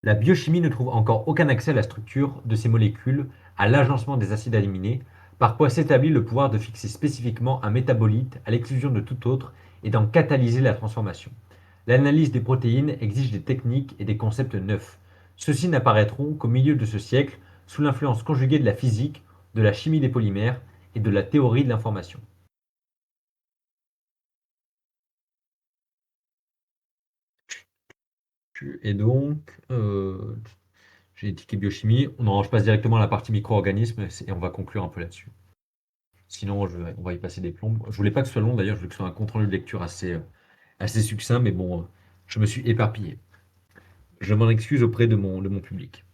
La biochimie ne trouve encore aucun accès à la structure de ces molécules, à l'agencement des acides aminés, par quoi s'établit le pouvoir de fixer spécifiquement un métabolite à l'exclusion de tout autre et d'en catalyser la transformation. L'analyse des protéines exige des techniques et des concepts neufs. Ceux-ci n'apparaîtront qu'au milieu de ce siècle sous l'influence conjuguée de la physique, de la chimie des polymères et de la théorie de l'information. Et donc, génétique et biochimie, je passe directement à la partie micro-organismes et on va conclure un peu là-dessus. Sinon, on va y passer des plombes. Je voulais pas que ce soit long d'ailleurs, je voulais que ce soit un compte-rendu de lecture assez succinct, mais bon, je me suis éparpillé. Je m'en excuse auprès de mon public.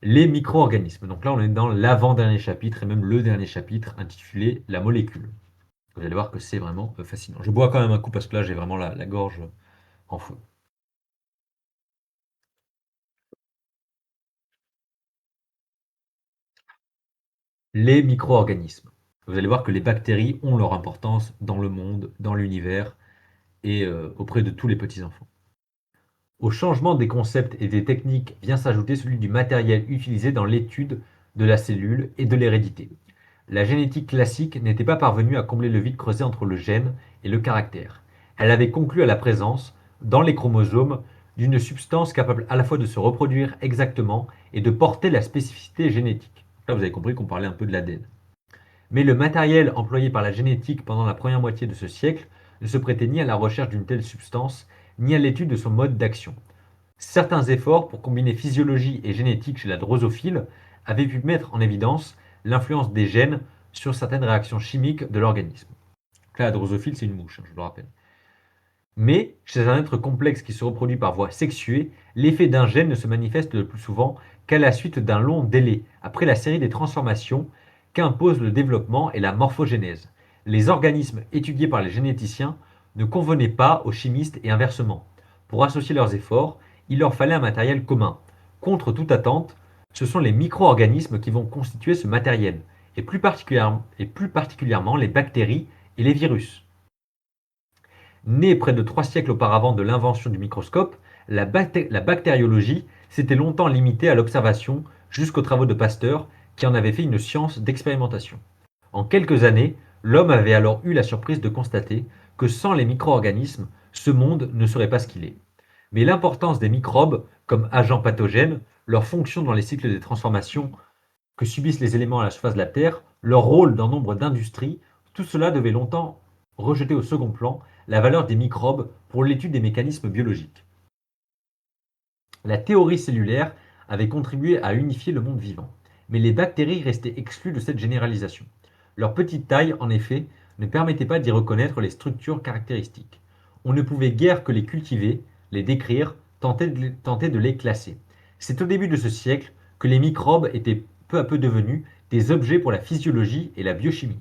Les micro-organismes. Donc là, on est dans l'avant-dernier chapitre et même le dernier chapitre intitulé La molécule. Vous allez voir que c'est vraiment fascinant. Je bois quand même un coup parce que là, j'ai vraiment la gorge en feu. Les micro-organismes. Vous allez voir que les bactéries ont leur importance dans le monde, dans l'univers et auprès de tous les petits-enfants. Au changement des concepts et des techniques vient s'ajouter celui du matériel utilisé dans l'étude de la cellule et de l'hérédité. La génétique classique n'était pas parvenue à combler le vide creusé entre le gène et le caractère. Elle avait conclu à la présence, dans les chromosomes, d'une substance capable à la fois de se reproduire exactement et de porter la spécificité génétique. Là, vous avez compris qu'on parlait un peu de l'ADN. Mais le matériel employé par la génétique pendant la première moitié de ce siècle ne se prêtait ni à la recherche d'une telle substance, ni à l'étude de son mode d'action. Certains efforts pour combiner physiologie et génétique chez la drosophile avaient pu mettre en évidence l'influence des gènes sur certaines réactions chimiques de l'organisme. Là, la drosophile, c'est une mouche, je vous le rappelle. Mais, chez un être complexe qui se reproduit par voie sexuée, l'effet d'un gène ne se manifeste le plus souvent qu'à la suite d'un long délai, après la série des transformations qu'impose le développement et la morphogénèse. Les organismes étudiés par les généticiens ne convenaient pas aux chimistes et inversement. Pour associer leurs efforts, il leur fallait un matériel commun. Contre toute attente, ce sont les micro-organismes qui vont constituer ce matériel, et plus particulièrement les bactéries et les virus. Née près de 3 siècles auparavant de l'invention du microscope, la bactériologie s'était longtemps limitée à l'observation jusqu'aux travaux de Pasteur qui en avait fait une science d'expérimentation. En quelques années, l'homme avait alors eu la surprise de constater que sans les micro-organismes, ce monde ne serait pas ce qu'il est. Mais l'importance des microbes comme agents pathogènes, leur fonction dans les cycles des transformations que subissent les éléments à la surface de la Terre, leur rôle dans nombre d'industries, tout cela devait longtemps rejeter au second plan la valeur des microbes pour l'étude des mécanismes biologiques. La théorie cellulaire avait contribué à unifier le monde vivant, mais les bactéries restaient exclues de cette généralisation. Leur petite taille, en effet, ne permettait pas d'y reconnaître les structures caractéristiques. On ne pouvait guère que les cultiver, les décrire, tenter de les classer. C'est au début de ce siècle que les microbes étaient peu à peu devenus des objets pour la physiologie et la biochimie.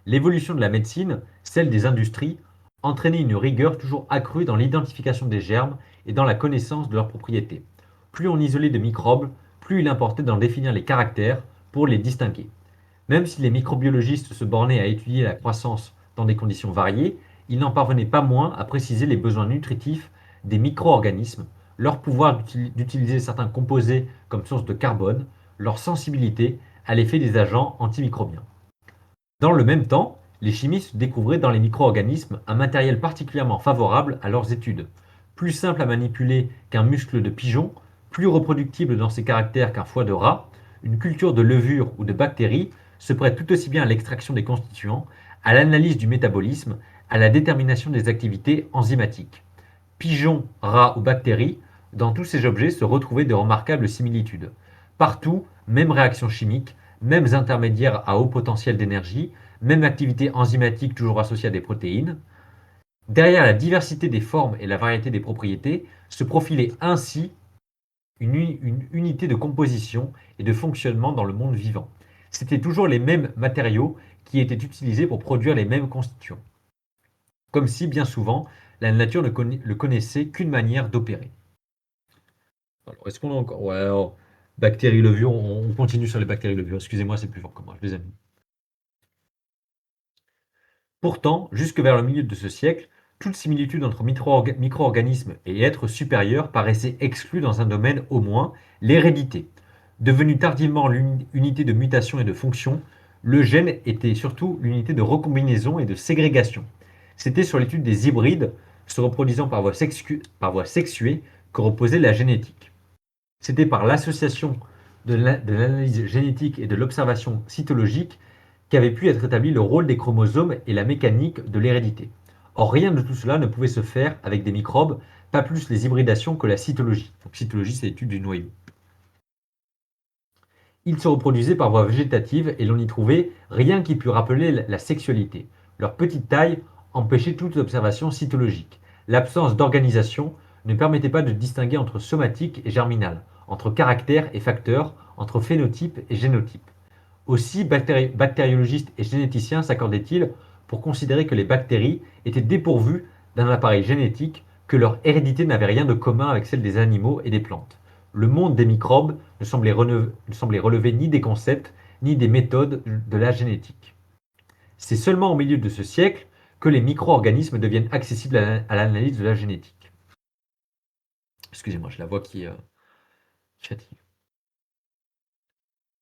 L'évolution de la médecine, celle des industries, entraînait une rigueur toujours accrue dans l'identification des germes et dans la connaissance de leurs propriétés. Plus on isolait de microbes, plus il importait d'en définir les caractères pour les distinguer. Même si les microbiologistes se bornaient à étudier la croissance dans des conditions variées, ils n'en parvenaient pas moins à préciser les besoins nutritifs des micro-organismes, leur pouvoir d'utiliser certains composés comme source de carbone, leur sensibilité à l'effet des agents antimicrobiens. Dans le même temps, les chimistes découvraient dans les micro-organismes un matériel particulièrement favorable à leurs études. Plus simple à manipuler qu'un muscle de pigeon, plus reproductible dans ses caractères qu'un foie de rat, une culture de levure ou de bactéries se prête tout aussi bien à l'extraction des constituants, à l'analyse du métabolisme, à la détermination des activités enzymatiques. Pigeons, rats ou bactéries, dans tous ces objets se retrouvaient de remarquables similitudes. Partout, même réaction chimique, mêmes intermédiaires à haut potentiel d'énergie, même activité enzymatique toujours associée à des protéines. Derrière la diversité des formes et la variété des propriétés, se profilait ainsi une unité de composition et de fonctionnement dans le monde vivant. C'étaient toujours les mêmes matériaux qui étaient utilisés pour produire les mêmes constituants. Comme si, bien souvent, la nature ne connaissait qu'une manière d'opérer. Alors, est-ce qu'on a encore... Ouais, alors, bactéries levures, on continue sur les bactéries levures. Excusez-moi, c'est plus fort que moi, je les aime. Pourtant, jusque vers le milieu de ce siècle, toute similitude entre micro-organismes et êtres supérieurs paraissait exclue dans un domaine au moins, l'hérédité. Devenu tardivement l'unité de mutation et de fonction, le gène était surtout l'unité de recombinaison et de ségrégation. C'était sur l'étude des hybrides se reproduisant par voie sexuée que reposait la génétique. C'était par l'association de l'analyse génétique et de l'observation cytologique qu'avait pu être établi le rôle des chromosomes et la mécanique de l'hérédité. Or, rien de tout cela ne pouvait se faire avec des microbes, pas plus les hybridations que la cytologie. Donc, cytologie, c'est l'étude du noyau. Ils se reproduisaient par voie végétative et l'on n'y trouvait rien qui pût rappeler la sexualité. Leur petite taille empêchait toute observation cytologique. L'absence d'organisation ne permettait pas de distinguer entre somatique et germinal, entre caractère et facteur, entre phénotype et génotype. Aussi, bactériologistes et généticiens s'accordaient-ils pour considérer que les bactéries étaient dépourvues d'un appareil génétique, que leur hérédité n'avait rien de commun avec celle des animaux et des plantes. Le monde des microbes ne semblait relever ni des concepts, ni des méthodes de la génétique. C'est seulement au milieu de ce siècle que les micro-organismes deviennent accessibles à l'analyse de la génétique. Excusez-moi, j'ai la voix qui fatigue.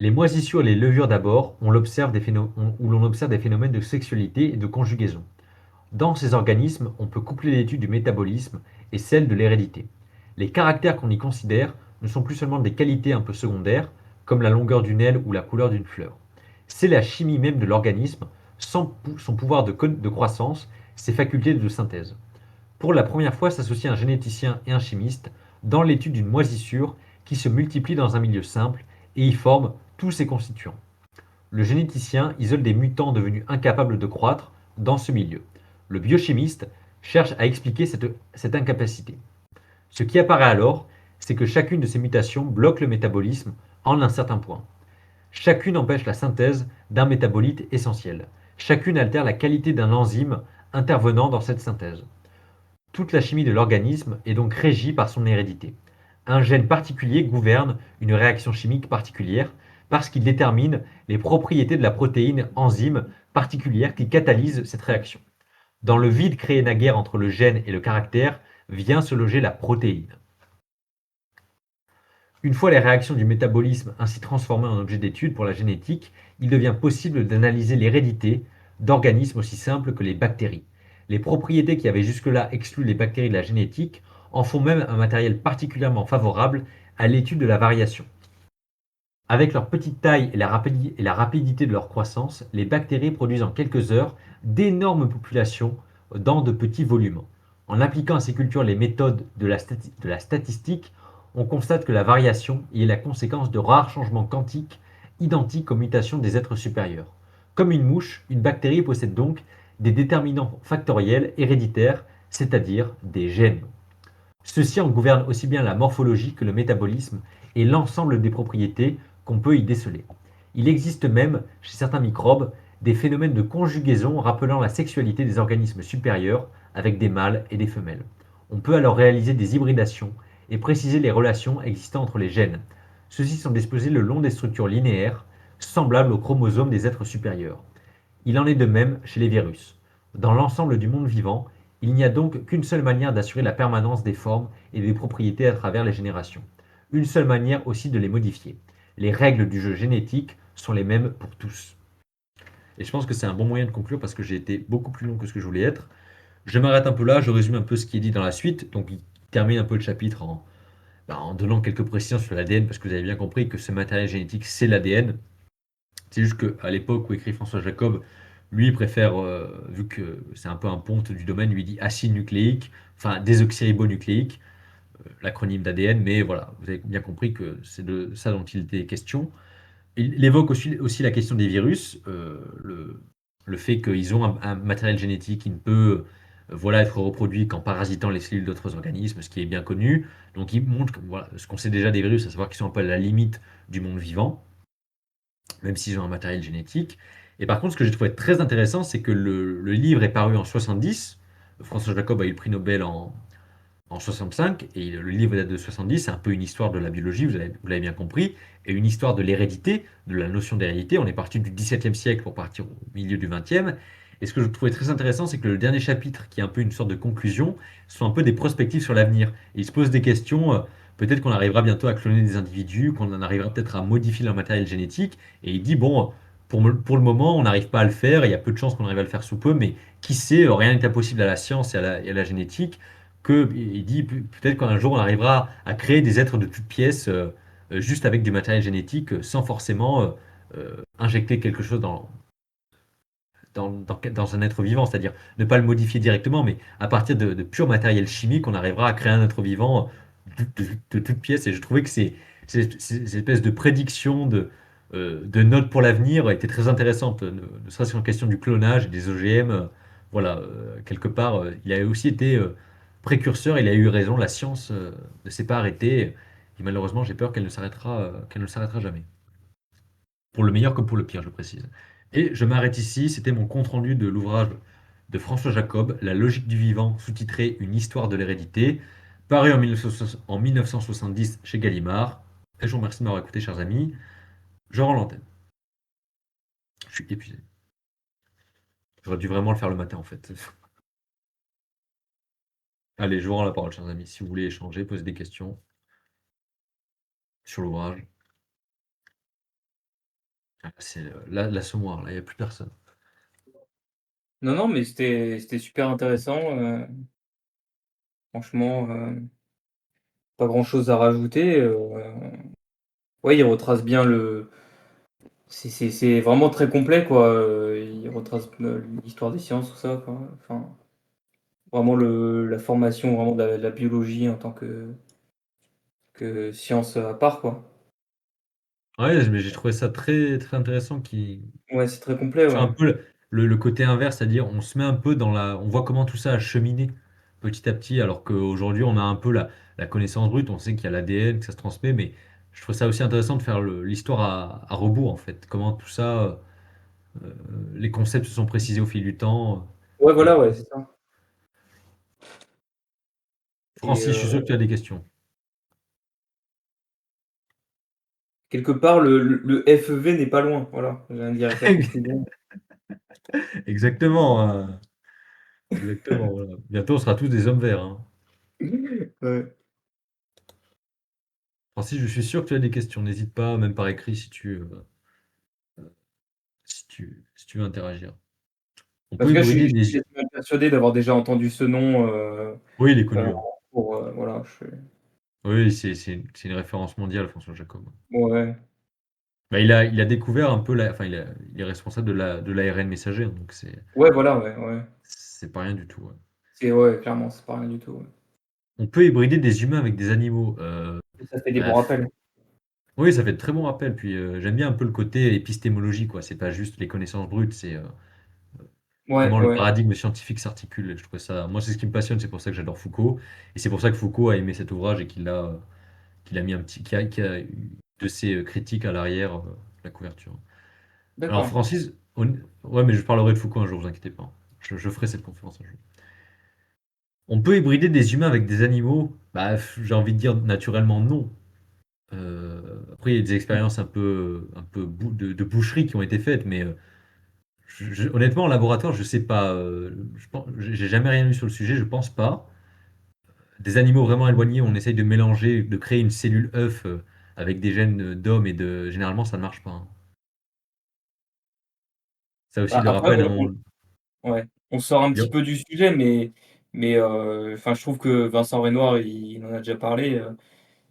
Les moisissures et les levures d'abord, où l'on observe des phénomènes de sexualité et de conjugaison. Dans ces organismes, on peut coupler l'étude du métabolisme et celle de l'hérédité. Les caractères qu'on y considère ne sont plus seulement des qualités un peu secondaires, comme la longueur d'une aile ou la couleur d'une fleur. C'est la chimie même de l'organisme, son pouvoir de croissance, ses facultés de synthèse. Pour la première fois s'associent un généticien et un chimiste dans l'étude d'une moisissure qui se multiplie dans un milieu simple et y forme tous ses constituants. Le généticien isole des mutants devenus incapables de croître dans ce milieu. Le biochimiste cherche à expliquer cette incapacité. Ce qui apparaît alors, c'est que chacune de ces mutations bloque le métabolisme en un certain point. Chacune empêche la synthèse d'un métabolite essentiel. Chacune altère la qualité d'un enzyme intervenant dans cette synthèse. Toute la chimie de l'organisme est donc régie par son hérédité. Un gène particulier gouverne une réaction chimique particulière parce qu'il détermine les propriétés de la protéine enzyme particulière qui catalyse cette réaction. Dans le vide créé naguère entre le gène et le caractère vient se loger la protéine. Une fois les réactions du métabolisme ainsi transformées en objet d'étude pour la génétique, il devient possible d'analyser l'hérédité d'organismes aussi simples que les bactéries. Les propriétés qui avaient jusque-là exclu les bactéries de la génétique en font même un matériel particulièrement favorable à l'étude de la variation. Avec leur petite taille et la rapidité de leur croissance, les bactéries produisent en quelques heures d'énormes populations dans de petits volumes. En appliquant à ces cultures les méthodes de la statistique, on constate que la variation y est la conséquence de rares changements quantiques identiques aux mutations des êtres supérieurs. Comme une mouche, une bactérie possède donc des déterminants factoriels héréditaires, c'est-à-dire des gènes. Ceux-ci en gouvernent aussi bien la morphologie que le métabolisme et l'ensemble des propriétés qu'on peut y déceler. Il existe même, chez certains microbes, des phénomènes de conjugaison rappelant la sexualité des organismes supérieurs avec des mâles et des femelles. On peut alors réaliser des hybridations et préciser les relations existant entre les gènes. Ceux-ci sont disposés le long des structures linéaires, semblables aux chromosomes des êtres supérieurs. Il en est de même chez les virus. Dans l'ensemble du monde vivant, il n'y a donc qu'une seule manière d'assurer la permanence des formes et des propriétés à travers les générations. Une seule manière aussi de les modifier. Les règles du jeu génétique sont les mêmes pour tous. Et je pense que c'est un bon moyen de conclure parce que j'ai été beaucoup plus long que ce que je voulais être. Je m'arrête un peu là, je résume un peu ce qui est dit dans la suite. Donc il termine un peu le chapitre en donnant quelques précisions sur l'ADN parce que vous avez bien compris que ce matériel génétique c'est l'ADN. C'est juste qu'à l'époque où écrit François Jacob, lui il préfère, vu que c'est un peu un ponte du domaine, lui dit acide nucléique, enfin désoxyribonucléique, l'acronyme d'ADN, mais voilà, vous avez bien compris que c'est de ça dont il était question. Il évoque aussi la question des virus, le fait qu'ils ont un matériel génétique qui ne peut voilà, être reproduit qu'en parasitant les cellules d'autres organismes, ce qui est bien connu. Donc il montre que, voilà, ce qu'on sait déjà des virus, à savoir qu'ils sont un peu à la limite du monde vivant, même s'ils ont un matériel génétique. Et par contre, ce que j'ai trouvé très intéressant, c'est que le livre est paru en 70. François Jacob a eu le prix Nobel en 65, et le livre date de 70, c'est un peu une histoire de la biologie, vous l'avez bien compris, et une histoire de l'hérédité, de la notion d'hérédité. On est parti du XVIIe siècle pour partir au milieu du XXe. Et ce que je trouvais très intéressant, c'est que le dernier chapitre, qui est un peu une sorte de conclusion, sont un peu des prospectives sur l'avenir. Et il se pose des questions, peut-être qu'on arrivera bientôt à cloner des individus, qu'on en arrivera peut-être à modifier leur matériel génétique. Et il dit, bon, pour le moment, on n'arrive pas à le faire, il y a peu de chances qu'on arrive à le faire sous peu, mais qui sait, rien n'est impossible à la science et à la génétique que il dit peut-être qu'un jour on arrivera à créer des êtres de toutes pièces juste avec du matériel génétique sans forcément injecter quelque chose dans un être vivant, c'est-à-dire ne pas le modifier directement, mais à partir de pur matériel chimique, on arrivera à créer un être vivant de toutes pièces. Et je trouvais que ces espèces de prédictions, de notes pour l'avenir étaient très intéressantes, ne serait-ce qu'en question du clonage et des OGM. Voilà, quelque part, il a aussi été précurseur, il a eu raison, la science ne s'est pas arrêtée. Et malheureusement, j'ai peur qu'elle ne s'arrêtera jamais. Pour le meilleur comme pour le pire, je précise. Et je m'arrête ici, c'était mon compte-rendu de l'ouvrage de François Jacob, La logique du vivant, sous-titré Une histoire de l'hérédité, paru en 1970 chez Gallimard. Et je vous remercie de m'avoir écouté, chers amis. Je rends l'antenne. Je suis épuisé. J'aurais dû vraiment le faire le matin, en fait. Allez, je vous rends la parole, chers amis. Si vous voulez échanger, poser des questions sur l'ouvrage. Ah, c'est l'assommoir, là, il n'y a plus personne. Non, non, mais c'était super intéressant, franchement, pas grand-chose à rajouter, ouais, il retrace bien le c'est vraiment très complet, quoi, il retrace, l'histoire des sciences, tout ça, quoi, enfin, vraiment la formation vraiment de la biologie en tant que science à part, quoi. Ouais, mais j'ai trouvé ça très, très intéressant qui Ouais, c'est très complet, sur ouais. un peu le côté inverse, c'est-à-dire on se met un peu on voit comment tout ça a cheminé petit à petit, alors qu'aujourd'hui on a un peu la connaissance brute, on sait qu'il y a l'ADN, que ça se transmet, mais je trouve ça aussi intéressant de faire l'histoire à rebours en fait, comment tout ça, les concepts se sont précisés au fil du temps. Ouais, Et voilà, ouais, c'est ça et Francis, je suis sûr que tu as des questions. quelque part le FEV n'est pas loin, voilà, je viens de dire avec la conclusion. Exactement, exactement, voilà. Bientôt on sera tous des hommes verts, hein. Ouais. Francis, je suis sûr que tu as des questions, n'hésite pas, même par écrit si tu veux interagir. On Parce peut que je hybrider suis des... quasiment persuadé d'avoir déjà entendu ce nom, Oui, il est heu, connu, hein. voilà, je suis Oui, c'est une référence mondiale, François Jacob. ouais. Bah, il a découvert un peu enfin, il est responsable de l'ARN messager, hein, donc Ouais, voilà, ouais, ouais. c'est pas rien du tout, ouais. C'est ouais, clairement, c'est pas rien du tout, ouais. On peut hybrider des humains avec des animaux. Et ça fait des bons Bref. rappels. Oui, ça fait de très bons rappels. Puis j'aime bien un peu le côté épistémologie, quoi. C'est pas juste les connaissances brutes, c'est Ouais, comment le ouais, paradigme scientifique s'articule. Et je trouve ça, moi, c'est ce qui me passionne. C'est pour ça que j'adore Foucault, et c'est pour ça que Foucault a aimé cet ouvrage et qu'il a mis un petit, qui a eu de ses critiques à l'arrière, la couverture. Alors d'accord. Francis, ouais, mais je parlerai de Foucault un jour, vous inquiétez pas. Je ferai cette conférence un jour. On peut hybrider des humains avec des animaux? Bah, j'ai envie de dire naturellement non. Après, il y a des expériences un peu de boucherie qui ont été faites, mais honnêtement, en laboratoire, je sais pas. J'ai jamais rien lu sur le sujet, je pense pas. Des animaux vraiment éloignés, on essaye de mélanger, de créer une cellule œuf avec des gènes d'hommes et de. Généralement, ça ne marche pas, hein. Ça aussi, Bah, le après, rappel, hein, on. ouais, on sort un petit peu du sujet, mais enfin, je trouve que Vincent Renoir, il en a déjà parlé.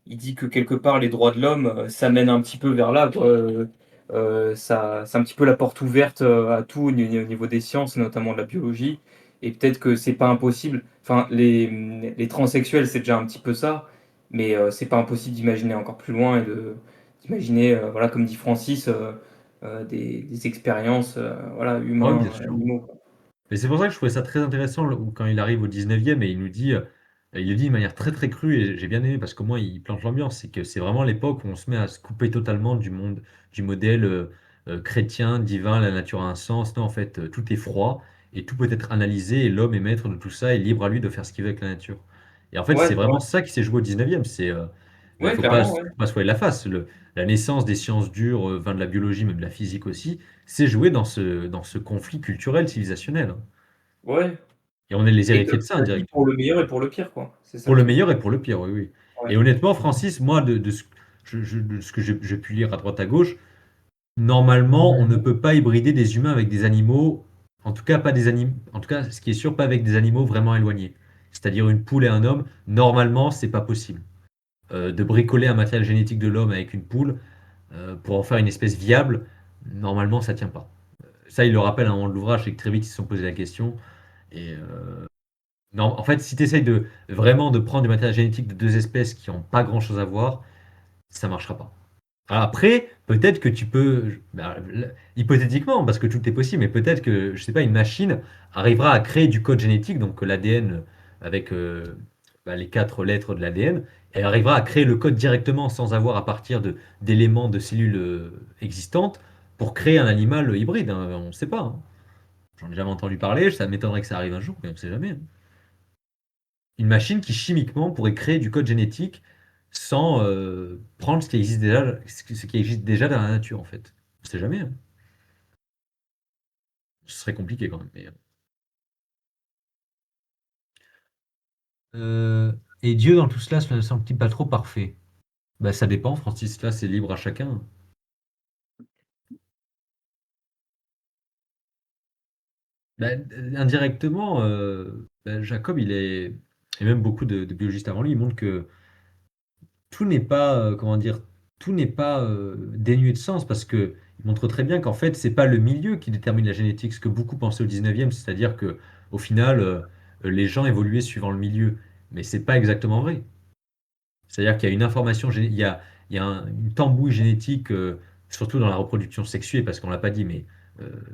Il dit que quelque part les droits de l'homme, ça mène un petit peu vers là, quoi, ça c'est un petit peu la porte ouverte, à tout au niveau des sciences, et notamment de la biologie, et peut-être que c'est pas impossible, enfin les transsexuels, c'est déjà un petit peu ça, mais c'est pas impossible d'imaginer encore plus loin et d'imaginer, voilà, comme dit Francis, des expériences, voilà, Ouais, bien humains, sûr. animaux, quoi. Mais c'est pour ça que je trouvais ça très intéressant quand il arrive au 19e et il nous dit, il le dit de manière très très crue et j'ai bien aimé parce qu'au moins il plante l'ambiance. C'est que c'est vraiment l'époque où on se met à se couper totalement du monde, du modèle chrétien, divin, la nature a un sens. Non, en fait, tout est froid et tout peut être analysé et l'homme est maître de tout ça et libre à lui de faire ce qu'il veut avec la nature. Et en fait, c'est Ouais, vraiment ouais, ça qui s'est joué au 19e. Il ouais, faut pas, clairement, faut ouais. pas se voiler la face. La naissance des sciences dures, de la biologie, même de la physique aussi, c'est joué dans ce conflit culturel, civilisationnel, hein. Ouais, Et on est les et héritiers comme de ça tu as dit, pour indirectement. le meilleur et pour le pire, quoi. C'est ça Pour le le truc. meilleur et pour le pire, oui, oui. Ouais. Et honnêtement, Francis, moi, de ce que j'ai pu lire à droite à gauche, normalement, on ne peut pas hybrider des humains avec des animaux, en tout cas pas des animaux, en tout cas, ce qui est sûr, pas avec des animaux vraiment éloignés. C'est-à-dire une poule et un homme, normalement, c'est pas possible. De bricoler un matériel génétique de l'homme avec une poule, pour en faire une espèce viable, normalement, ça tient pas. Ça, il le rappelle à un moment de l'ouvrage, c'est que très vite, ils se sont posé la question. Et non, en fait, si tu essayes de vraiment de prendre du matériel génétique de deux espèces qui n'ont pas grand-chose à voir, ça marchera pas. Après, peut-être que tu peux, bah, hypothétiquement, parce que tout est possible, mais peut-être que, je sais pas, une machine arrivera à créer du code génétique, donc l'ADN avec bah, les quatre lettres de l'ADN, elle arrivera à créer le code directement sans avoir à partir d'éléments de cellules existantes pour créer un animal hybride, hein. On ne sait pas, hein. J'en ai jamais entendu parler, ça m'étonnerait que ça arrive un jour, mais on ne sait jamais, hein. Une machine qui chimiquement pourrait créer du code génétique sans prendre ce qui existe déjà dans la nature en fait. On sait jamais, hein. Ce serait compliqué quand même. Et Dieu dans tout cela ne semble-t-il pas trop parfait? Bah ça dépend, Francis, là c'est libre à chacun. Bah, indirectement, bah, Jacob, et même beaucoup de biologistes avant lui, ils montrent que tout n'est pas, comment dire, tout n'est pas dénué de sens parce que il montre très bien qu'en fait, c'est pas le milieu qui détermine la génétique, ce que beaucoup pensaient au 19e, c'est-à-dire que au final, les gens évoluaient suivant le milieu. Mais c'est pas exactement vrai. C'est-à-dire qu'il y a une information, il y a une tambouille génétique, surtout dans la reproduction sexuée, parce qu'on l'a pas dit, mais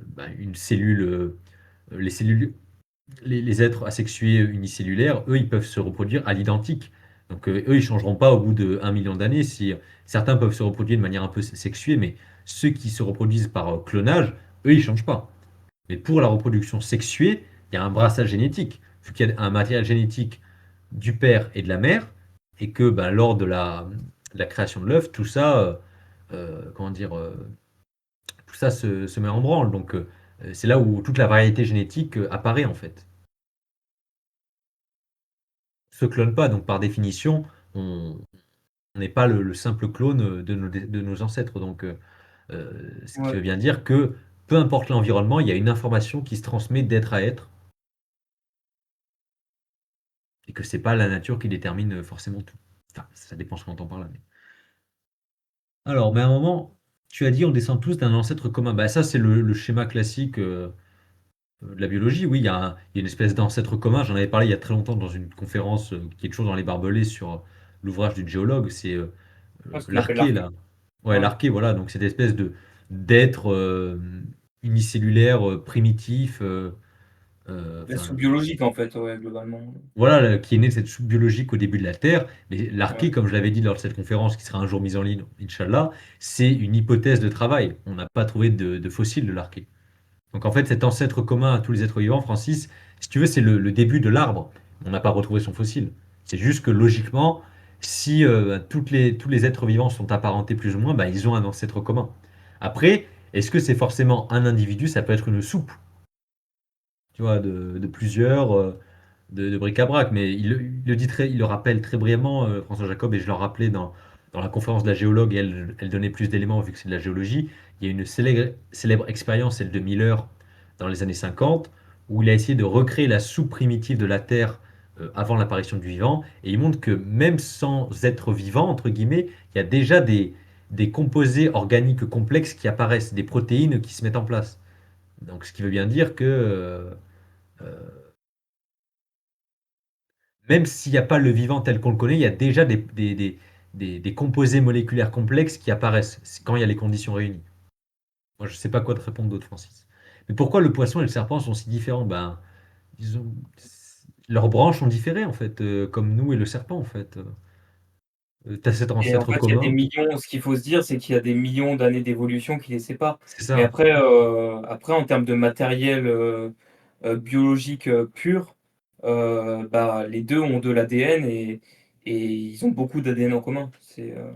bah, une cellule, les cellules les êtres asexués unicellulaires, eux, ils peuvent se reproduire à l'identique. Donc, eux, ils changeront pas au bout de 1 million d'années. Si certains peuvent se reproduire de manière un peu sexuée, mais ceux qui se reproduisent par clonage, eux, ils changent pas. Mais pour la reproduction sexuée, il y a un brassage génétique. Vu qu'il y a un matériel génétique du père et de la mère, et que ben, lors de la création de l'œuf, tout ça, comment dire, tout ça se met en branle. Donc, c'est là où toute la variété génétique apparaît en fait. Se clone pas. Donc par définition, on on n'est pas le simple clone de nos ancêtres. Donc ce qui Ouais. veut bien dire que peu importe l'environnement, il y a une information qui se transmet d'être à être et que c'est pas la nature qui détermine forcément tout. Enfin, ça dépend ce qu'on entend par là. Alors, mais à un moment, tu as dit on descend tous d'un ancêtre commun. Bah, ça, c'est le schéma classique de la biologie. Oui, il y a une espèce d'ancêtre commun. J'en avais parlé il y a très longtemps dans une conférence qui est toujours dans les barbelés sur l'ouvrage du géologue. C'est Ouais, ce qu'on appelle l'arché, là. l'archéologie. Ouais, Ouais. l'arché, voilà. Donc, cette espèce d'être unicellulaire, primitif. La Enfin, soupe biologique, en fait, ouais, globalement. voilà, qui est né de cette soupe biologique au début de la Terre. Mais l'arché, Ouais. comme je l'avais dit lors de cette conférence, qui sera un jour mise en ligne, Inch'Allah, c'est une hypothèse de travail. On n'a pas trouvé de fossile de l'arché. Donc, en fait, cet ancêtre commun à tous les êtres vivants, Francis, si tu veux, c'est le début de l'arbre. On n'a pas retrouvé son fossile. C'est juste que logiquement, si tous les êtres vivants sont apparentés plus ou moins, bah, ils ont un ancêtre commun. Après, est-ce que c'est forcément un individu? Ça peut être une soupe, tu vois, de plusieurs, de bric-à-brac. Mais il le rappelle très brièvement, François Jacob, et je le rappelais dans la conférence de la géologue, et elle donnait plus d'éléments vu que c'est de la géologie. Il y a une célèbre expérience, celle de Miller, dans les années 50, où il a essayé de recréer la soupe primitive de la Terre avant l'apparition du vivant. Et il montre que même sans être vivant, entre guillemets, il y a déjà des composés organiques complexes qui apparaissent, des protéines qui se mettent en place. Donc, ce qui veut bien dire que même s'il n'y a pas le vivant tel qu'on le connaît, il y a déjà des composés moléculaires complexes qui apparaissent quand il y a les conditions réunies. Moi, je ne sais pas quoi te répondre d'autre, Francis. Mais pourquoi le poisson et le serpent sont si différents? Ben, ils ont- leurs branches ont différé, en fait, comme nous et le serpent, en fait. Tu as cet Et en ancêtre fait, il y a des commun, millions ce qu'il faut se dire, c'est qu'il y a des millions d'années d'évolution qui les séparent. c'est Mais ça, après en termes de matériel, biologique, pur, bah, les 2 ont de l'ADN et ils ont beaucoup d'ADN en commun.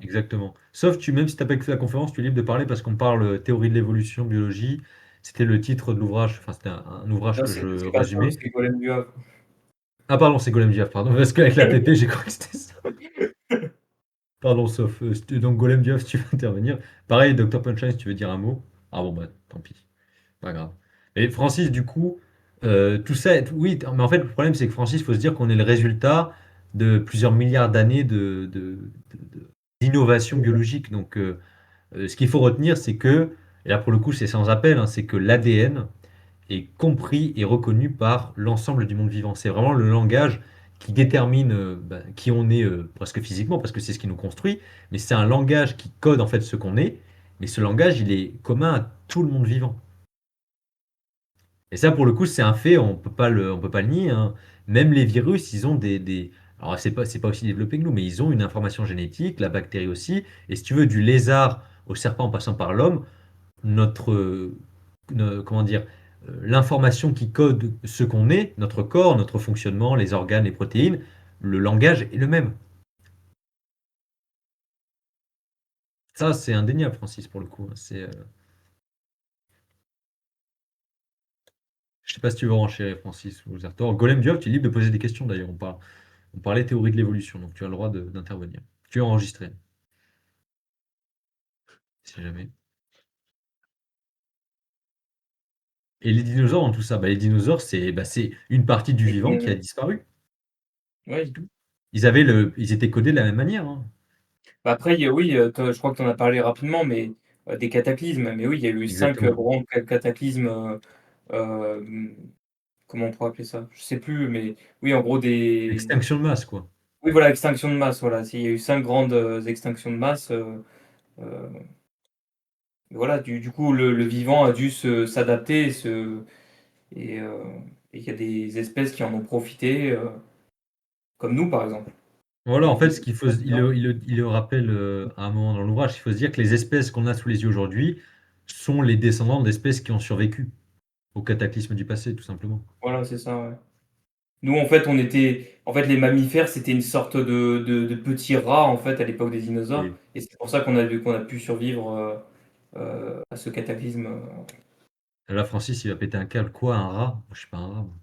exactement. Sauf même si tu n'as pas écouté la conférence, tu es libre de parler parce qu'on parle théorie de l'évolution, biologie. C'était le titre de l'ouvrage, enfin, c'était un ouvrage Non, que je c'est pas ça, résumais. c'est Golem du Havre. Ah, pardon, c'est Golem Diaf, pardon, parce qu'avec la PP, j'ai cru que c'était ça. Pardon, sauf. Donc, Golem Diop, si tu veux intervenir. Pareil, Dr. Punchline, si tu veux dire un mot. Ah bon, bah, tant pis. Pas grave. Et Francis, du coup, tout ça, oui, mais en fait, le problème, c'est que Francis, il faut se dire qu'on est le résultat de plusieurs milliards d'années d'innovation biologique. Donc, ce qu'il faut retenir, c'est que, et là, pour le coup, c'est sans appel, hein, c'est que l'ADN est compris et reconnu par l'ensemble du monde vivant. C'est vraiment le langage qui détermine qui on est presque physiquement, parce que c'est ce qui nous construit, mais c'est un langage qui code en fait ce qu'on est, mais ce langage, il est commun à tout le monde vivant. Et ça, pour le coup, c'est un fait, on peut pas le nier, hein. Même les virus, ils ont alors, c'est pas aussi développé que nous, mais ils ont une information génétique, la bactérie aussi. Et si tu veux, du lézard au serpent en passant par l'homme, notre, comment dire, l'information qui code ce qu'on est, notre corps, notre fonctionnement, les organes, les protéines, le langage est le même. Ça, c'est indéniable, Francis, pour le coup. Je sais pas si tu veux renchérir, Francis ou Zertor. Golem Diop, tu es libre de poser des questions d'ailleurs. On parlait théorie de l'évolution, donc tu as le droit d'intervenir. Tu es enregistré, si jamais. Et les dinosaures dans tout ça, bah, les dinosaures, c'est une partie du Et vivant qui a qu'on disparu. C'est ouais. tout. Ils étaient codés de la même manière, hein. Bah, après, il y a oui, tu je crois que tu en as parlé rapidement, mais des cataclysmes. Mais oui, il y a eu 5 Exactement. grands cataclysmes, hem, comment on pourrait appeler ça? Je sais plus, mais oui, en gros des Extinction de masse, quoi. oui, voilà, extinction de masse, voilà. Il y a eu 5 grandes, extinctions de masse, heu, voilà, du coup, le vivant a dû s'adapter et heu et il y a des espèces qui en ont profité, comme nous, par exemple. Voilà, On en est fait, des ce qu'il faut, il le rappelle à un moment dans l'ouvrage, il faut se dire que les espèces qu'on a sous les yeux aujourd'hui sont les descendants d'espèces qui ont survécu au cataclysme du passé, tout simplement. voilà, c'est ça, ouais. Nous, en fait, les mammifères, c'était une sorte de petits rats, en fait, à l'époque des dinosaures Oui. et c'est pour ça qu'on a pu survivre, à ce cataclysme, Là, Francis, il va péter un câble. Quoi, un rat? Moi, je suis pas un rat, moi.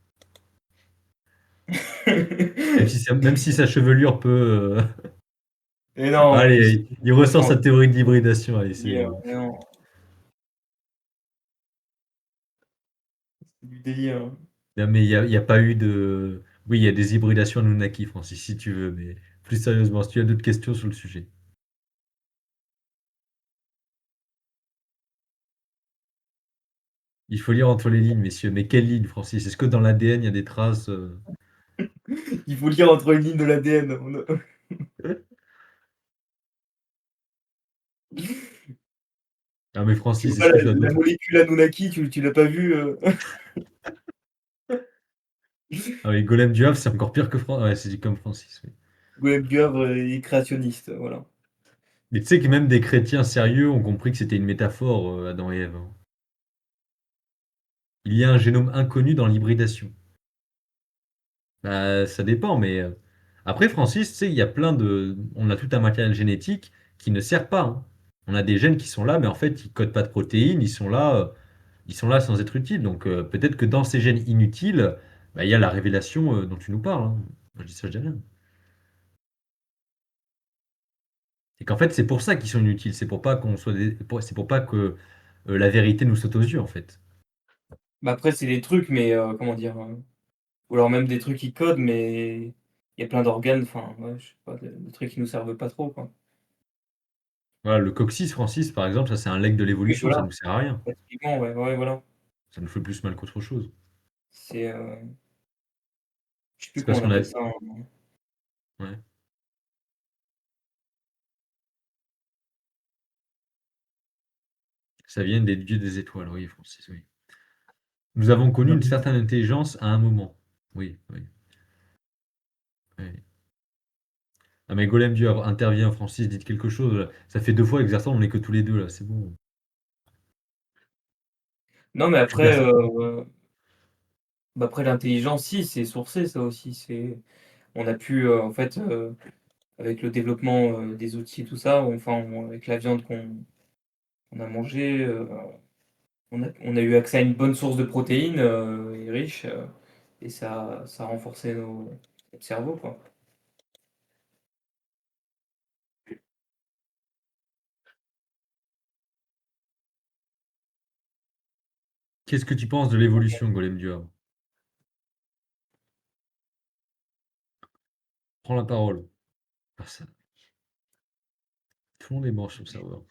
Même si sa chevelure peut. Et non, en plus, Allez, il ressort sa théorie de l'hybridation. Allez, c'est non, c'est du délire, hein. non, mais il y a pas eu de. Oui, il y a des hybridations Anunnaki, Francis, si tu veux, mais plus sérieusement, si tu as d'autres questions sur le sujet. Il faut lire entre les lignes, messieurs. Mais quelle ligne, Francis? Est-ce que dans l'ADN, il y a des traces Il faut lire entre les lignes de l'ADN. Ah, mais Tu Francis, vois est-ce que tu as la d'autres. molécule Anunnaki, tu l'as pas vue, Ah oui, Golem du Havre, c'est encore pire que Francis. Ouais, c'est comme Francis, oui. Golem du Havre est créationniste, voilà. Mais tu sais que même des chrétiens sérieux ont compris que c'était une métaphore, Adam et Ève, hein. Il y a un génome inconnu dans l'hybridation. Bah, ça dépend, mais après, Francis, tu sais, il y a plein de. On a tout un matériel génétique qui ne sert pas, hein. On a des gènes qui sont là, mais en fait, ils codent pas de protéines, ils sont là sans être utiles. Donc, peut-être que dans ces gènes inutiles, bah, il y a la révélation dont tu nous parles, hein. Moi, je dis ça, je dis rien. Et qu'en fait, c'est pour ça qu'ils sont inutiles. C'est pour pas qu'on soit c'est pour pas que la vérité nous saute aux yeux, en fait. Bah, après, c'est des trucs, mais comment dire? Ou alors même des trucs qui codent, mais il y a plein d'organes, enfin, ouais, je sais pas, des trucs qui nous servent pas trop, quoi. Voilà, le coccyx, Francis, par exemple, ça, c'est un leg de Oui, l'évolution, ça voilà, nous sert à rien. bah, typiquement, ouais, ouais, voilà. Ça nous fait plus mal qu'autre chose. C'est, je sais plus C'est comment parce on qu'on a. appelle ça, Ouais. Ça vient des dieux des étoiles, oui, Francis, oui. Nous avons connu une certaine intelligence à un moment. Oui, oui, oui. Ah, mais Golem Dieu intervient, Francis, dites quelque chose, là. Ça fait 2 fois exerçant, on n'est que tous les deux, là, c'est bon. non, mais Plus personne. bah, après l'intelligence, si, c'est sourcé ça aussi, c'est on a pu, en fait, avec le développement, des outils et tout ça, enfin, avec la viande qu'on a mangée, on a eu accès à une bonne source de protéines, et riche, et ça a renforcé notre cerveau, quoi. Qu'est-ce que tu penses de l'évolution, Golem Dieu? Prends la parole. Personne. Tout le monde est mort sur le serveur.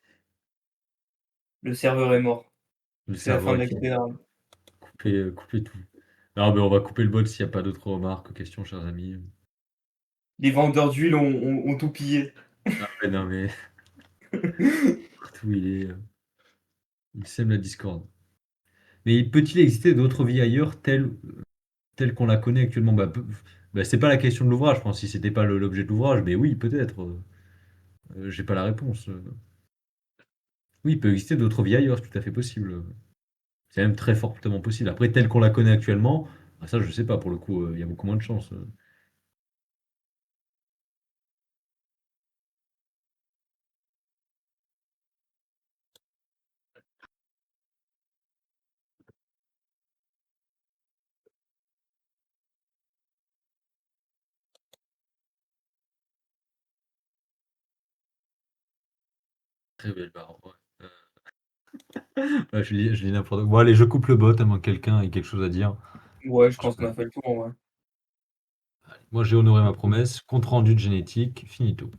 Le serveur est mort. Le C'est la fin serveur de est la fini. cathédrale. Coupez tout. Non, mais on va couper le bot s'il n'y a pas d'autres remarques ou questions, chers amis. Les vendeurs d'huile ont tout pillé. Ah ouais, non, mais partout il sème la discorde. Mais peut-il exister d'autres vies ailleurs telle qu'on la connaît actuellement? Bah, c'est pas la question de l'ouvrage, je pense, si c'était pas l'objet de l'ouvrage, mais oui, peut-être. J'ai pas la réponse. Oui, il peut exister d'autres vies ailleurs, c'est tout à fait possible. C'est même très fortement possible. Après, telle qu'on la connaît actuellement, bah, ça, je sais pas, pour le coup, il y a beaucoup moins de chances. Très belle barre, ouais. Ouais, je lis n'importe quoi. Bon, allez, je coupe le bot, à moins que quelqu'un ait quelque chose à dire. Ouais, je Je pense qu'on peux- a fait le tour, ouais. Moi, j'ai honoré ma promesse. Compte rendu de génétique, finito.